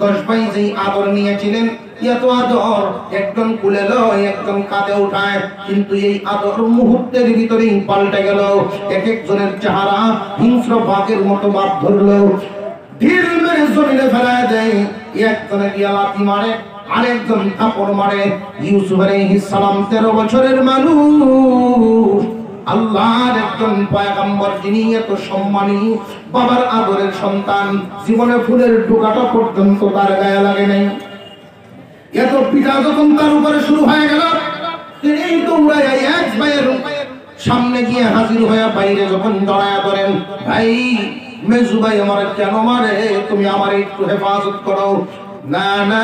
10 ভাই যেই আদর নিয়েছিলেন, এত আদর একজন কুলে লয়, একজন কাঁধে উঠায়, কিন্তু এই আদর মুহূর্তের ভিতরেই পাল্টে গেল। এক একজনের চেহারা হিংস্র বাঘের মতো বাপ ধরলো, ঢিল মেরে জমিনে ফেলায় দেয়। একজনে গিয়া লাথি মারে, আরেকজন থাপড় মারে। ইউসুফ আলাইহিস সালাম 13 বছরের মানুষ, আল্লাহর একজন পয়গম্বর, যিনি এত সম্মানী, বাবার আদরের সন্তান, জীবনে ফুলের টোকাটা পর্যন্ত তার গায়ে লাগে নাই। এত পিঠা যখন তার উপরে শুরু হয়ে গেল, তিনি দৌড়াইয়া এক ভাইয়ের সামনে গিয়ে হাজির হয়ে বাইরে যখন দাঁড়ায় ধরেন, ভাই মেজু ভাই আমার কেন মারে, তুমি আমার একটু হেফাজত করো। না না,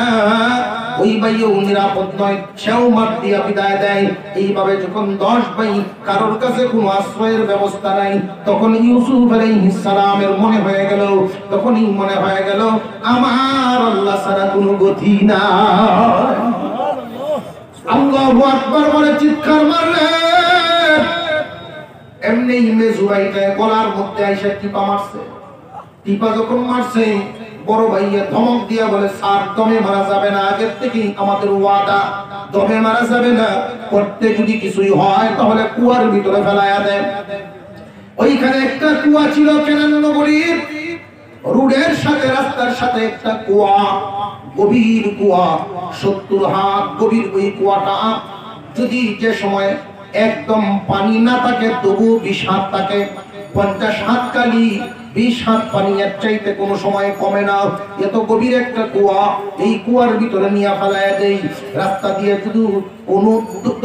ওই ভাইও নিরাপদ নয়, সেও মার দিয়া বিদায় দেয়। এইভাবে যখন 10 ভাই কারোর কাছে কোনো আশ্রয়ের ব্যবস্থা নাই, তখন ইউসুফ আলাইহিস সালামের মনে হয়ে গেল, তখনই মনে হয়ে গেল আমার আল্লাহ ছাড়া কোনো গতি নাই। আল্লাহু আকবার বলে চিৎকার মারলেন। এমনি মেজু ভাইটা গলার মধ্যে আইসা টিপা মারছে। টিপা যখন মারছে, বড় ভাইয়া ধমক দিয়া বলে স্যার দমে মারা যাবে না, আগের থেকেই আমাদের ওয়াদা, দমে মারা যাবে না, করতে যদি কিছুই হয় তাহলে কুয়ার ভিতরে ফেলায়া দেন। ওইখানে একটা কুয়া ছিল কেনান নগরীর রোডের সাথে, রাস্তার সাথে একটা কুয়া, গভীর কুয়া, 70 হাত গভীর। ওই কুয়াটা যদি যে সময় একদম পানি না থাকে তবু 20 হাত থাকে, 50 হাত কালি 20 হাত পানি, এর চাইতে কোনো সময় কমে না। এত গভীর একটা কুয়া, এই কুয়ার ভিতরে নিয়ে ফেলায় দেই। রাস্তা দিয়ে শুধু কোন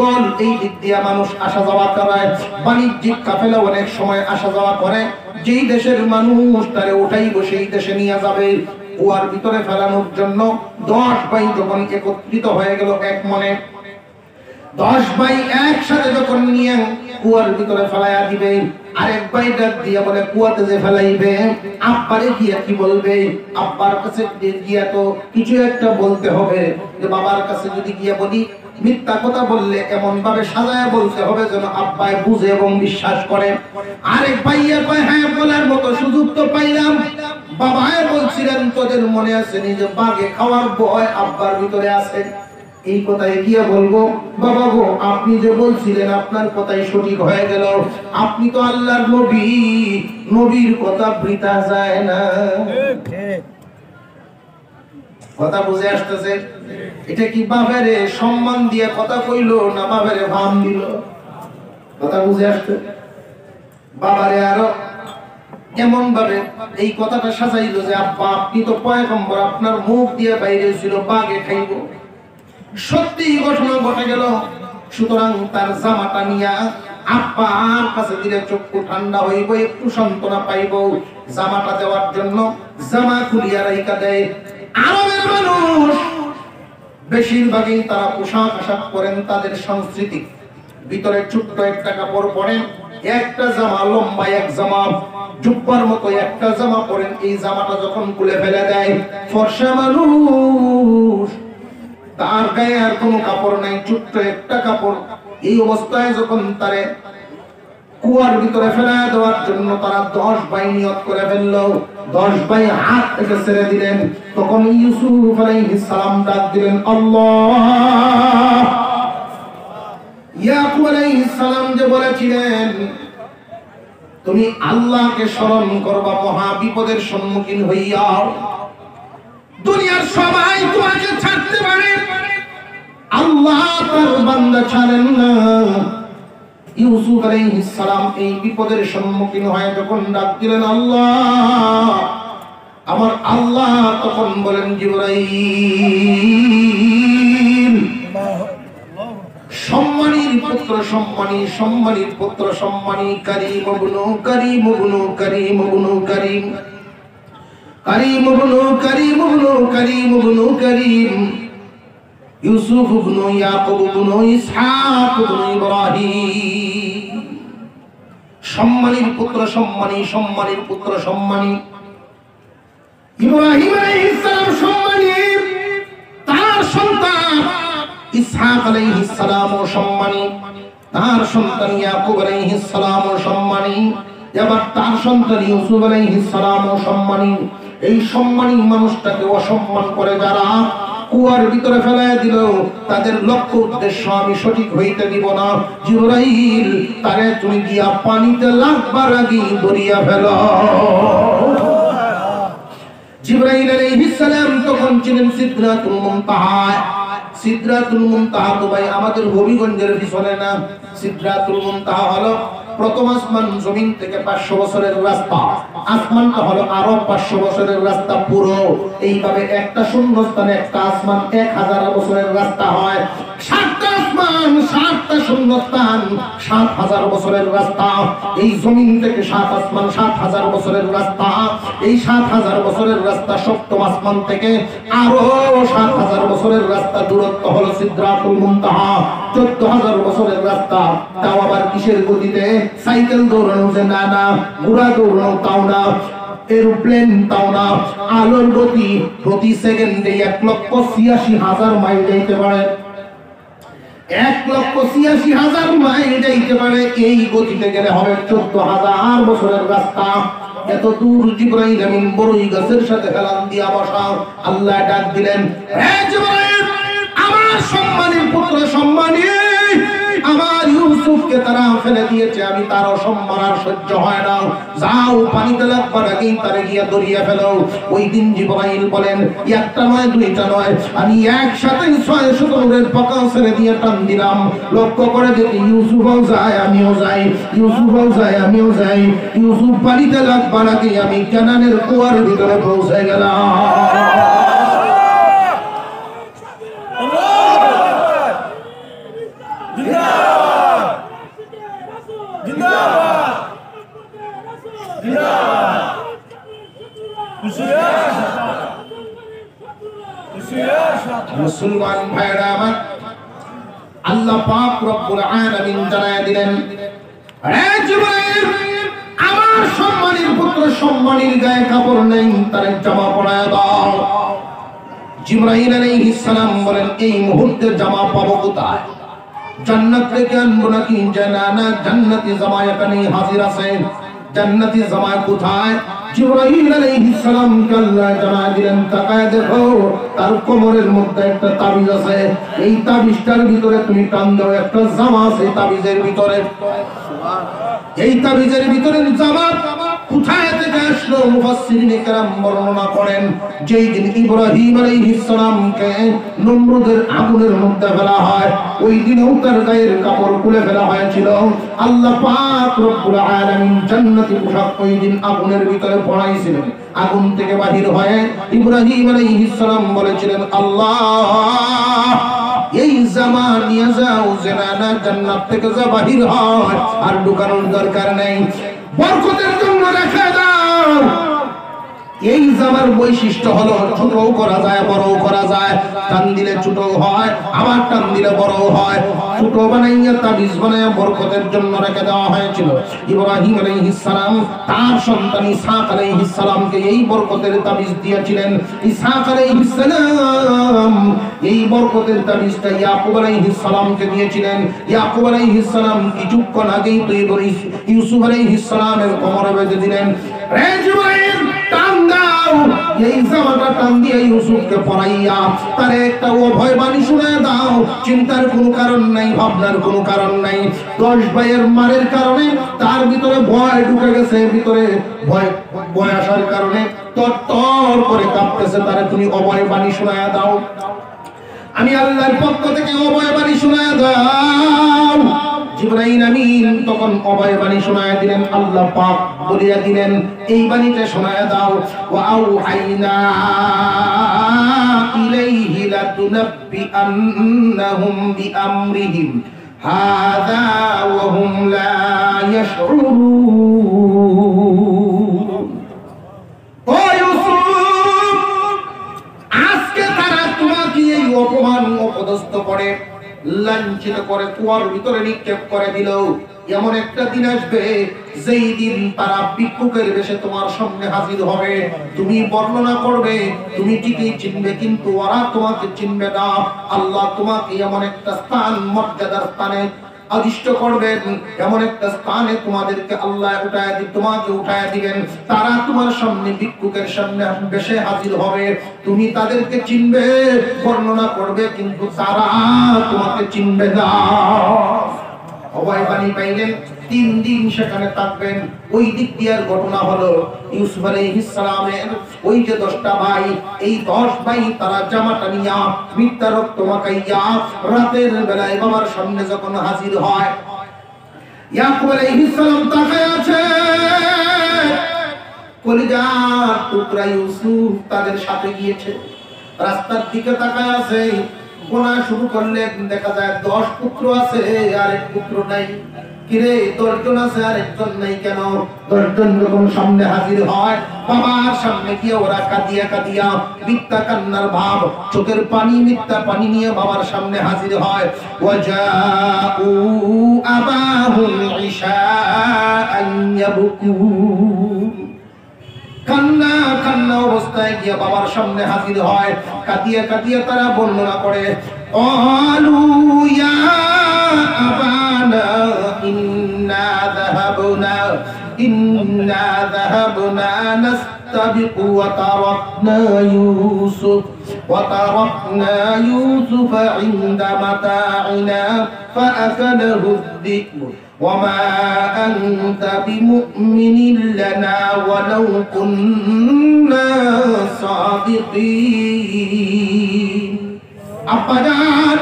দল এই দিক দিয়ে মানুষ আসা যাওয়া করে, বাণিজ্যিক কাফেলা অনেক সময় আসা যাওয়া করে, যেই দেশের মানুষ তারে ওঠাই বসে এই দেশে নিয়ে যাবে। কুয়ার ভিতরে ফেলানোর জন্য 10 ভাই যখন একত্রিত হয়ে গেল এক মনে, 10 ভাই একসাথে যখন নিয়ে কুয়ার ভিতরে ফেলাইয়া দিবে, আরেক ভাই ডাক দিয়া বলে কুয়াতে যে ফেলাইবে আব্বারে গিয়া কি বলবে? আব্বার কাছে গিয়া তো কিছু একটা বলতে হবে, যে বাবার কাছে যদি গিয়া বলি মিথ্যা কথা বললে এমন ভাবে সাজায়া বলতে হবে যেন আব্বাই বুঝে এবং বিশ্বাস করে। আরেক ভাইয়া কয় হ্যাঁ, বলার মতো সুযোগ তো পাইলাম, বাবায় বলছিলেন তোদের মনে আছে নিজে বাগে খাওয়ার ভয় আব্বার ভিতরে আছে, এই কথাই গিয়া বলবো বাবা গো আপনি যে বলছিলেন আপনার কথাই সঠিক হয়ে গেল, আপনি তো আল্লাহর নবী, নবীর কথা বৃথা যায় না। কথা বুঝে আসতেছে? এটা কি বাবারে সম্মান দিয়ে কথা কইলো না বাবারে ভাম দিল? কথা বুঝে আসছে? বাবারে আরো এমন ভাবে এই কথাটা সাজাইলো যে আব্বা আপনি তো পয়গম্বর, আপনার মুখ দিয়ে বাইরে ছিল বাগে খাইবো। সত্যি ঘটনা ঘটে গেল। সুতরাং তার জামাটা নিয়া আব্বার কাছে দিলে চক্ষু ঠান্ডা হইব, একটু সান্ত্বনা পাইব। জামাটা দেওয়ার জন্য জামা খুলিয়া রাইখা দেয়। আরবের মানুষ বেশিরভাগই তারা পোশাক আশাক করেন তাদের সংস্কৃতি, ভিতরে ছোট্ট একটা কাপড় পরেন, একটা জামা লম্বা, এক জামা জুব্বার মতো একটা জামা পরেন। এই জামাটা যখন খুলে ফেলে দেয়, ফর্সা মানুষ, তার গায়ে আর কোনো কাপড় নাই, ছোট্ট একটা কাপড়। এই অবস্থায় যখন তারে কুয়ার ভিতরে ফেলায় দেওয়ার জন্য তারা 10 ভাই নিয়ত করে ফেলল, 10 ভাই হাত থেকে ছেড়ে দিলেন। তখন ইউসুফ আলাইহিস সালাম ডাক দিলেন আল্লাহ। ইয়াকুব আলাইহিস সালাম যে বলেছিলেন তুমি আল্লাহকে স্মরণ করবা মহা বিপদের সম্মুখীন হইয়া, দুনিয়ার সবাই তোমাকে ছাড়তে পারে, আল্লাহ তার বান্দা ছাড়েন না। ইউসুফ আলাইহিস সালাম এই বিপদের সম্মুখীন হয়ে যখন ডাক দিলেন আল্লাহ, আমার আল্লাহ তখন বলেন জিবরাইল, সম্মানীর পুত্র সম্মানী, সম্মানীর পুত্র সম্মানী, করিম ইবনু করিম ইবনু করিম ইবনু করিম, করিম ইবনু করিম ইবনু করিম ইবনু করিম, ইউসুফ ইবনু ইয়াকুব ইবনু ইসহাক ইবনু ইব্রাহিম। সম্মানীর পুত্র সম্মানী, সম্মানীর পুত্র সম্মানী। ইব্রাহিম আলাইহিস সালাম সম্মানী, তার সন্তান ইসহাক আলাইহিস সালাম সম্মানী, তার সন্তান ইয়াকুব আলাইহিস সালাম সম্মানী, এবার তার সন্তান ইউসুফ আলাইহিস সালাম সম্মানী। এই সম্মানী মানুষটাকে অসম্মান করে যারা কুয়ার ভিতরে ফেলায় দিল, তাদের লক্ষ্য উদ্দেশ্য আমি সঠিক হইতে দিব না। জিবরাইল, তারে তুমি গিয়া পানিতে লাগবার আগে ধরিয়া ফেলো। জিবরাইল আলাইহিস সালাম তখন ছিলেন সিদরাতুল মুনতাহা। সিদরাতুল মুনতাহা তো ভাই আমাদের হবিগঞ্জের পিছনে না, সিদরাতুল মুনতাহা হলো প্রথম আসমান, জমিন থেকে 500 বছরের রাস্তা, আসমানটা হলো আরো 500 বছরের রাস্তা পুরো। এইভাবে একটা শূন্যস্থানে একটা আসমান 1000 বছরের রাস্তা হয়। 7টা আসমান আসমান 7টা শূন্যস্থান, 7,000 বছরের রাস্তা। এই জমিন থেকে 7 আসমান 7,000 বছরের রাস্তা। এই 7,000 বছরের রাস্তা সপ্তম আসমান থেকে আরো 7,000 বছরের রাস্তা দূরত্ব হলো সিদরাতুল মুনতাহা, 14,000 বছরের রাস্তা। তাও আবার কিসের গতিতে? সাইকেল দৌড়ানো যে না, ঘোড়া দৌড়ানো তাও না, এরোপ্লেন তাও না, আলোর গতি প্রতি সেকেন্ডে 1,86,000 মাইল যাইতে পারে। 1,86,000 মাইল যাইতে পারে। এই গতিতে গেলে হবে 14,000 বছরের রাস্তা। এত দূর জিবরাইল আমিন বড়ই গাছের সাথে হেলান দিয়া বসা। আল্লাহ ডাক দিলেন, হে জিবরাইল, আমার সম্মানের পুত্র সম্মানী, আমার ইউসুফকে তারা ফেলে দিয়েছে, আমি তার অসম্মান আর সহ্য হয় না, যাও পানিতে লাগবার আগেই তারে গিয়া দরিয়া ফেলো। ওই দিন জিবরাইল বলেন, একটা নয় দুইটা নয়, আমি একসাথে 600 নূরের পাকা ছেড়ে দিয়ে টান দিলাম। লক্ষ্য করে দেখি ইউসুফও যায় আমিও যাই, ইউসুফও যায় আমিও যাই। ইউসুফ পানিতে লাগবার আগেই আমি কানানের কুয়ার ভিতরে পৌঁছে গেলাম। মুসলমান ভাইরা আমার, আল্লাহ পাক রব্বুল আলামিন জানায় দিলেন, হে জিবরাইল, আমার সম্মানের পুত্র সম্মানীর গায়ে কাপড় নেই, তার জামা পরায় দাও। জিবরাইল আলাইহিস সালাম বলেন, এই মুহূর্তে জামা পাবো কোথায়? জান্নাত থেকে আনবো নাকি? জানা জান্নাতি জামা এখানে হাজির আছে। জান্নাতি জামা কোথায়? জিবরাইল আলাইহিস সালাম আল্লাহ জানায় দিলেন, তাকায় দেখো, তার কোমরের মধ্যে একটা তাবিজ আছে। এই তাবিজটার ভিতরে তুমি টান দাও, একটা জামা আছে তাবিজের ভিতরে। এই তাবিজের ভিতরে জামা কোথায় থেকে আসলো? মুফাসসিরিনে কেরাম বর্ণনা করেন, যেই দিন ইব্রাহিম আলাইহিস সালামকে নমরুদের আগুনের মধ্যে ফেলা হয়, ওই দিনও তার গায়ের কাপড় খুলে ফেলা হয়েছিল। আল্লাহ পাক রব্বুল আলামিন জান্নাতি পোশাক ওই দিন আগুনের ভিতরে পড়াইছিলেন। আগুন থেকে বাহির হয়ে ইব্রাহিম আলাইহিস সালাম বলেছিলেন, আল্লাহ, এই জামা নিয়ে যাও, যেন জান্নাত থেকে যা বাহির হয় আর ঢুকানোর দরকার নেই, বরকতের জন্য রেখে দাও। এই জামার বৈশিষ্ট্য হলো ছোটও করা যায় বড়ও করা যায়, টান দিলে ছোটও হয়, আবার টান দিলে বড়ও হয়। ছোট বানাইয়া তাবিজ বানাইয়া বরকতের জন্য রেখে দেওয়া হয়েছিল। ইব্রাহিম আলাইহিস সালাম তার সন্তান ইসহাক আলাইহিস সালামকে এই বরকতের তাবিজ দিয়েছিলেন। ইসহাক আলাইহিস সালাম এই বরকতের তাবিজটা ইয়াকুব আলাইহিস সালামকে দিয়েছিলেন। ইয়াকুব আলাইহিস সালাম কিছুক্ষণ আগেই তো ইউসুফ আলাইহিস সালামের কোমরে বেঁধে দিলেন। হে জিবরাইল, টান দাও, এই জামাটা টান দিয়ে ইউসুফকে পরাইয়া তার একটা অভয় বাণী শুনে দাও। চিন্তার কোনো কারণ নাই, ভাবনার কোনো কারণ নাই। 10 ভাইয়ের মারের কারণে তার ভিতরে ভয় ঢুকে গেছে, ভিতরে ভয় আসার কারণে তর করে কাঁপতেছে, তারে তুমি অভয় বাণী শোনায়া দাও। আমি আল্লাহর পক্ষ থেকে অভয় বাণী শোনায়া দাও। জিবরাইল আমিন তখন অভয় বাণী শোনায়া দিলেন। আল্লাহ পাক বলিয়া দিলেন, এই বাণীটা শোনায়া দাও, ওয়া আউহাইনা ইলাইহি লাতুনাব্বিআন্নাহুম বিআমরিহিম হাযা ওয়া হুম লা ইয়াশউরুন। ও ইউসুফ, আজকে তারা তোমাকে এই অপমান অপদস্থ করে, লাঞ্ছিত করে, কুয়ার ভিতরে নিক্ষেপ করে দিল। এমন একটা দিন আসবে যেই দিন তারা ভিক্ষুকের বেশে তোমার সামনে হাজির হবে। তুমি বর্ণনা করবে, তুমি ঠিকই চিনবে, কিন্তু ওরা তোমাকে চিনবে না। আল্লাহ তোমাকে এমন একটা স্থান, মর্যাদার স্থানে আদিষ্ট করবেন, এমন একটা স্থানে তোমাদেরকে আল্লাহ তোমাকে উঠায় দিবেন। তারা তোমার সামনে ভিক্ষুকের সামনে বেশে হাজির হবে, তুমি তাদেরকে চিনবে, বর্ণনা করবে, কিন্তু তারা তোমাকে চিনবে না। অভয় বাণী পাইলেন, 3 দিন সেখানে থাকবেন। ওই দিক দিয়ার ঘটনা হলো ইউসুফ আলাইহিস সালামের ওই যে 10টা ভাই, এই 10 ভাই তারা জামাটা নিয়া মিথ্যা রক্ত মাখাইয়া রাতের বেলায় বাবার সামনে যখন হাজির হয়, ইয়াকুব আলাইহিস সালাম তাকায় আছে, কলিজার টুকরা ইউসুফ তাদের সাথে গিয়েছে, রাস্তার দিকে তাকায় আছে। গোনা শুরু করলে দেখা যায় 10 পুত্র আছে আর এক পুত্র নাই। কিরে 10 জন আছে আর একজন নাই কেন? 10 জন যখন সামনে হাজির হয়, বাবার সামনে গিয়ে ওরা কাঁদিয়া কাঁদিয়া মিথ্যা কান্নার ভাব, চোখের পানি মিথ্যা পানি নিয়ে বাবার সামনে হাজির হয়। ওয়াজাউ আবাহুম ইশাআন ইয়াবকুন, কান্না কান্না অবস্থায় গিয়ে বাবার সামনে হাজির হয়। কাঁদিয়া কাঁদিয়া তারা বর্ণনা করে, ক্বালু ইয়া আবানা ইন্না যাহাবনা নাস্তাবিকু ওয়া তারাকনা ইউসুফা ইনদা মাতাইনা ফাআকালাহু الذئب وما أنت بمؤمن لنا ولو كنا صادقين। আব্বাজান,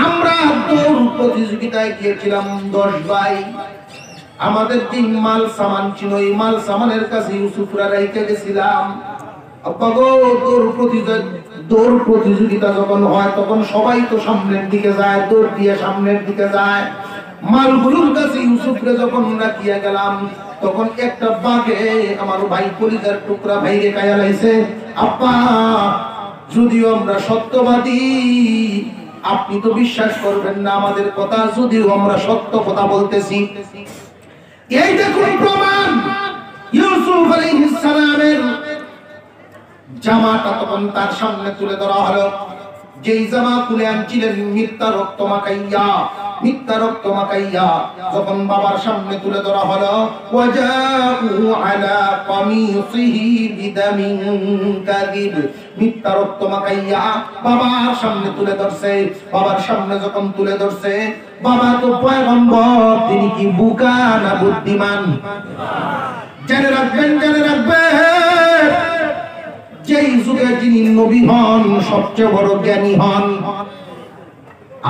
আমরা দৌড় প্রতিযোগিতায় গিয়েছিলাম 10 ভাই। আমাদের যে মাল সামান ছিল, এই মাল সামানের কাছে ইউসুফরা রাইতে গেছিলাম। আব্বা গো, দৌড় প্রতিযোগিতা যখন হয় তখন সবাই তো সামনের দিকে যায়, দৌড় দিয়ে সামনের দিকে যায়। মালগুলোর কাছে ইউসুফরে যখন রাখিয়া গেলাম তখন একটা বাঘে আমার ভাই কলিজার টুকরা ভাইরে কায়া লাইছে। আব্বা, যদিও আমরা সত্যবাদী, আপনি তো বিশ্বাস করবেন না আমাদের কথা, যদিও আমরা সত্য কথা বলতেছি। এই দেখুন প্রমাণ, ইউসুফ আলাইহিস সালামের জামাটা তখন তার সামনে তুলে ধরা হলো। যেই জামা খুলে আনছিলেন মিথ্যা রক্ত মাখাইয়া যখন বাবার সামনে তুলে ধরা হলো, ওয়াজাউ আলা কামিসিহি বিদামিন কাযিব, মিথ্যা রক্ত মাখাইয়া বাবার সামনে তুলে ধরছে। বাবার সামনে যখন তুলে ধরছে, বাবা তো পয়গম্বর, তিনি কি বোকা না বুদ্ধিমান? জেনে রাখবেন, যেই যুগে যিনি নবী হন, সবচেয়ে বড় জ্ঞানী হন।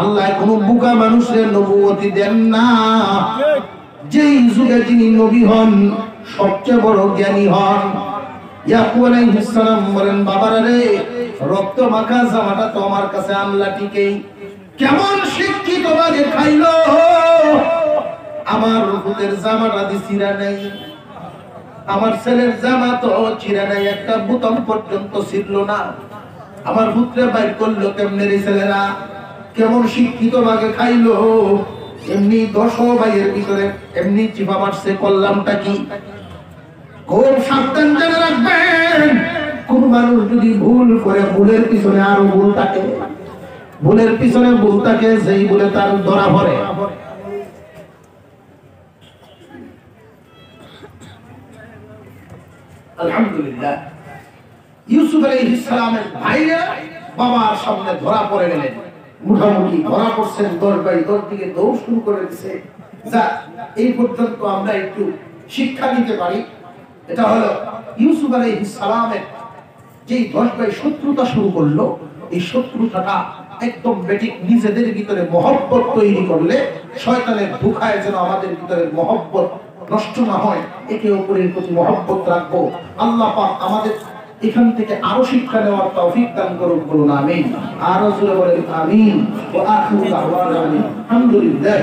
আল্লাহ কোন বোকা মানুষের নবুয়তি দেন না। যেই যুগে যিনি নবী হন, সবচেয়ে বড় জ্ঞানী হন। ইয়াকুব আলাইহিস সালাম বলেন, বাবারা রে, রক্ত মাখা জামাটা তো আমার কাছে আনলা ঠিকই, কেমন শিক্ষিত ভাবে খাইলো, আমার রূপের জামাটা দি চিরা নাই, আমার ছেলের জামা তো চিরা নাই, একটা বোতাম পর্যন্ত ছিড়লো না। আমার পুত্রে বাইর করলো কেমনে রে ছেলেরা, কেমন শিক্ষিত ভাবে খাইলো, এমনি 10 ভাইয়ের ভিতরে এমনি চিপা মারছে, করলামটা কি? খুব সাবধান জেনে রাখবেন, কোন মানুষ যদি ভুল করে, ভুলের পিছনে আরো ভুল থাকে, ভুলের পিছনে ভুল থাকে, সেই ভুলে তার ধরা পড়ে। আলহামদুলিল্লাহ, ইউসুফ আলাইহিস সালামের ভাইরা বাবার সামনে ধরা পড়ে গেলেন। মুঠামুঠি ধরা পড়ছেন, 10 ভাই 10 দিকে দৌড় শুরু করে দিয়েছে। যা, এই পর্যন্ত আমরা একটু শিক্ষা নিতে পারি। এটা হলো ইউসুফ আলাইহিস সালামের যেই 10 ভাই শত্রুতা শুরু করলো, এই শত্রুতাটা একদম বেঠিক। নিজেদের ভিতরে মহব্বত তৈরি করলে শয়তানের ধোঁকায় যেন আমাদের ভিতরে মহব্বত নষ্ট না হয়, একে অপরের প্রতি মহব্বত রাখবো। আল্লাহ পাক আমাদের এখান থেকে আরো শিক্ষা নেওয়ার তৌফিক দান করুন, বলুন আমিন। আরো জোরে বলেন আমিন। ওয়া আখিরু দাওয়ানা আলহামদুলিল্লাহ।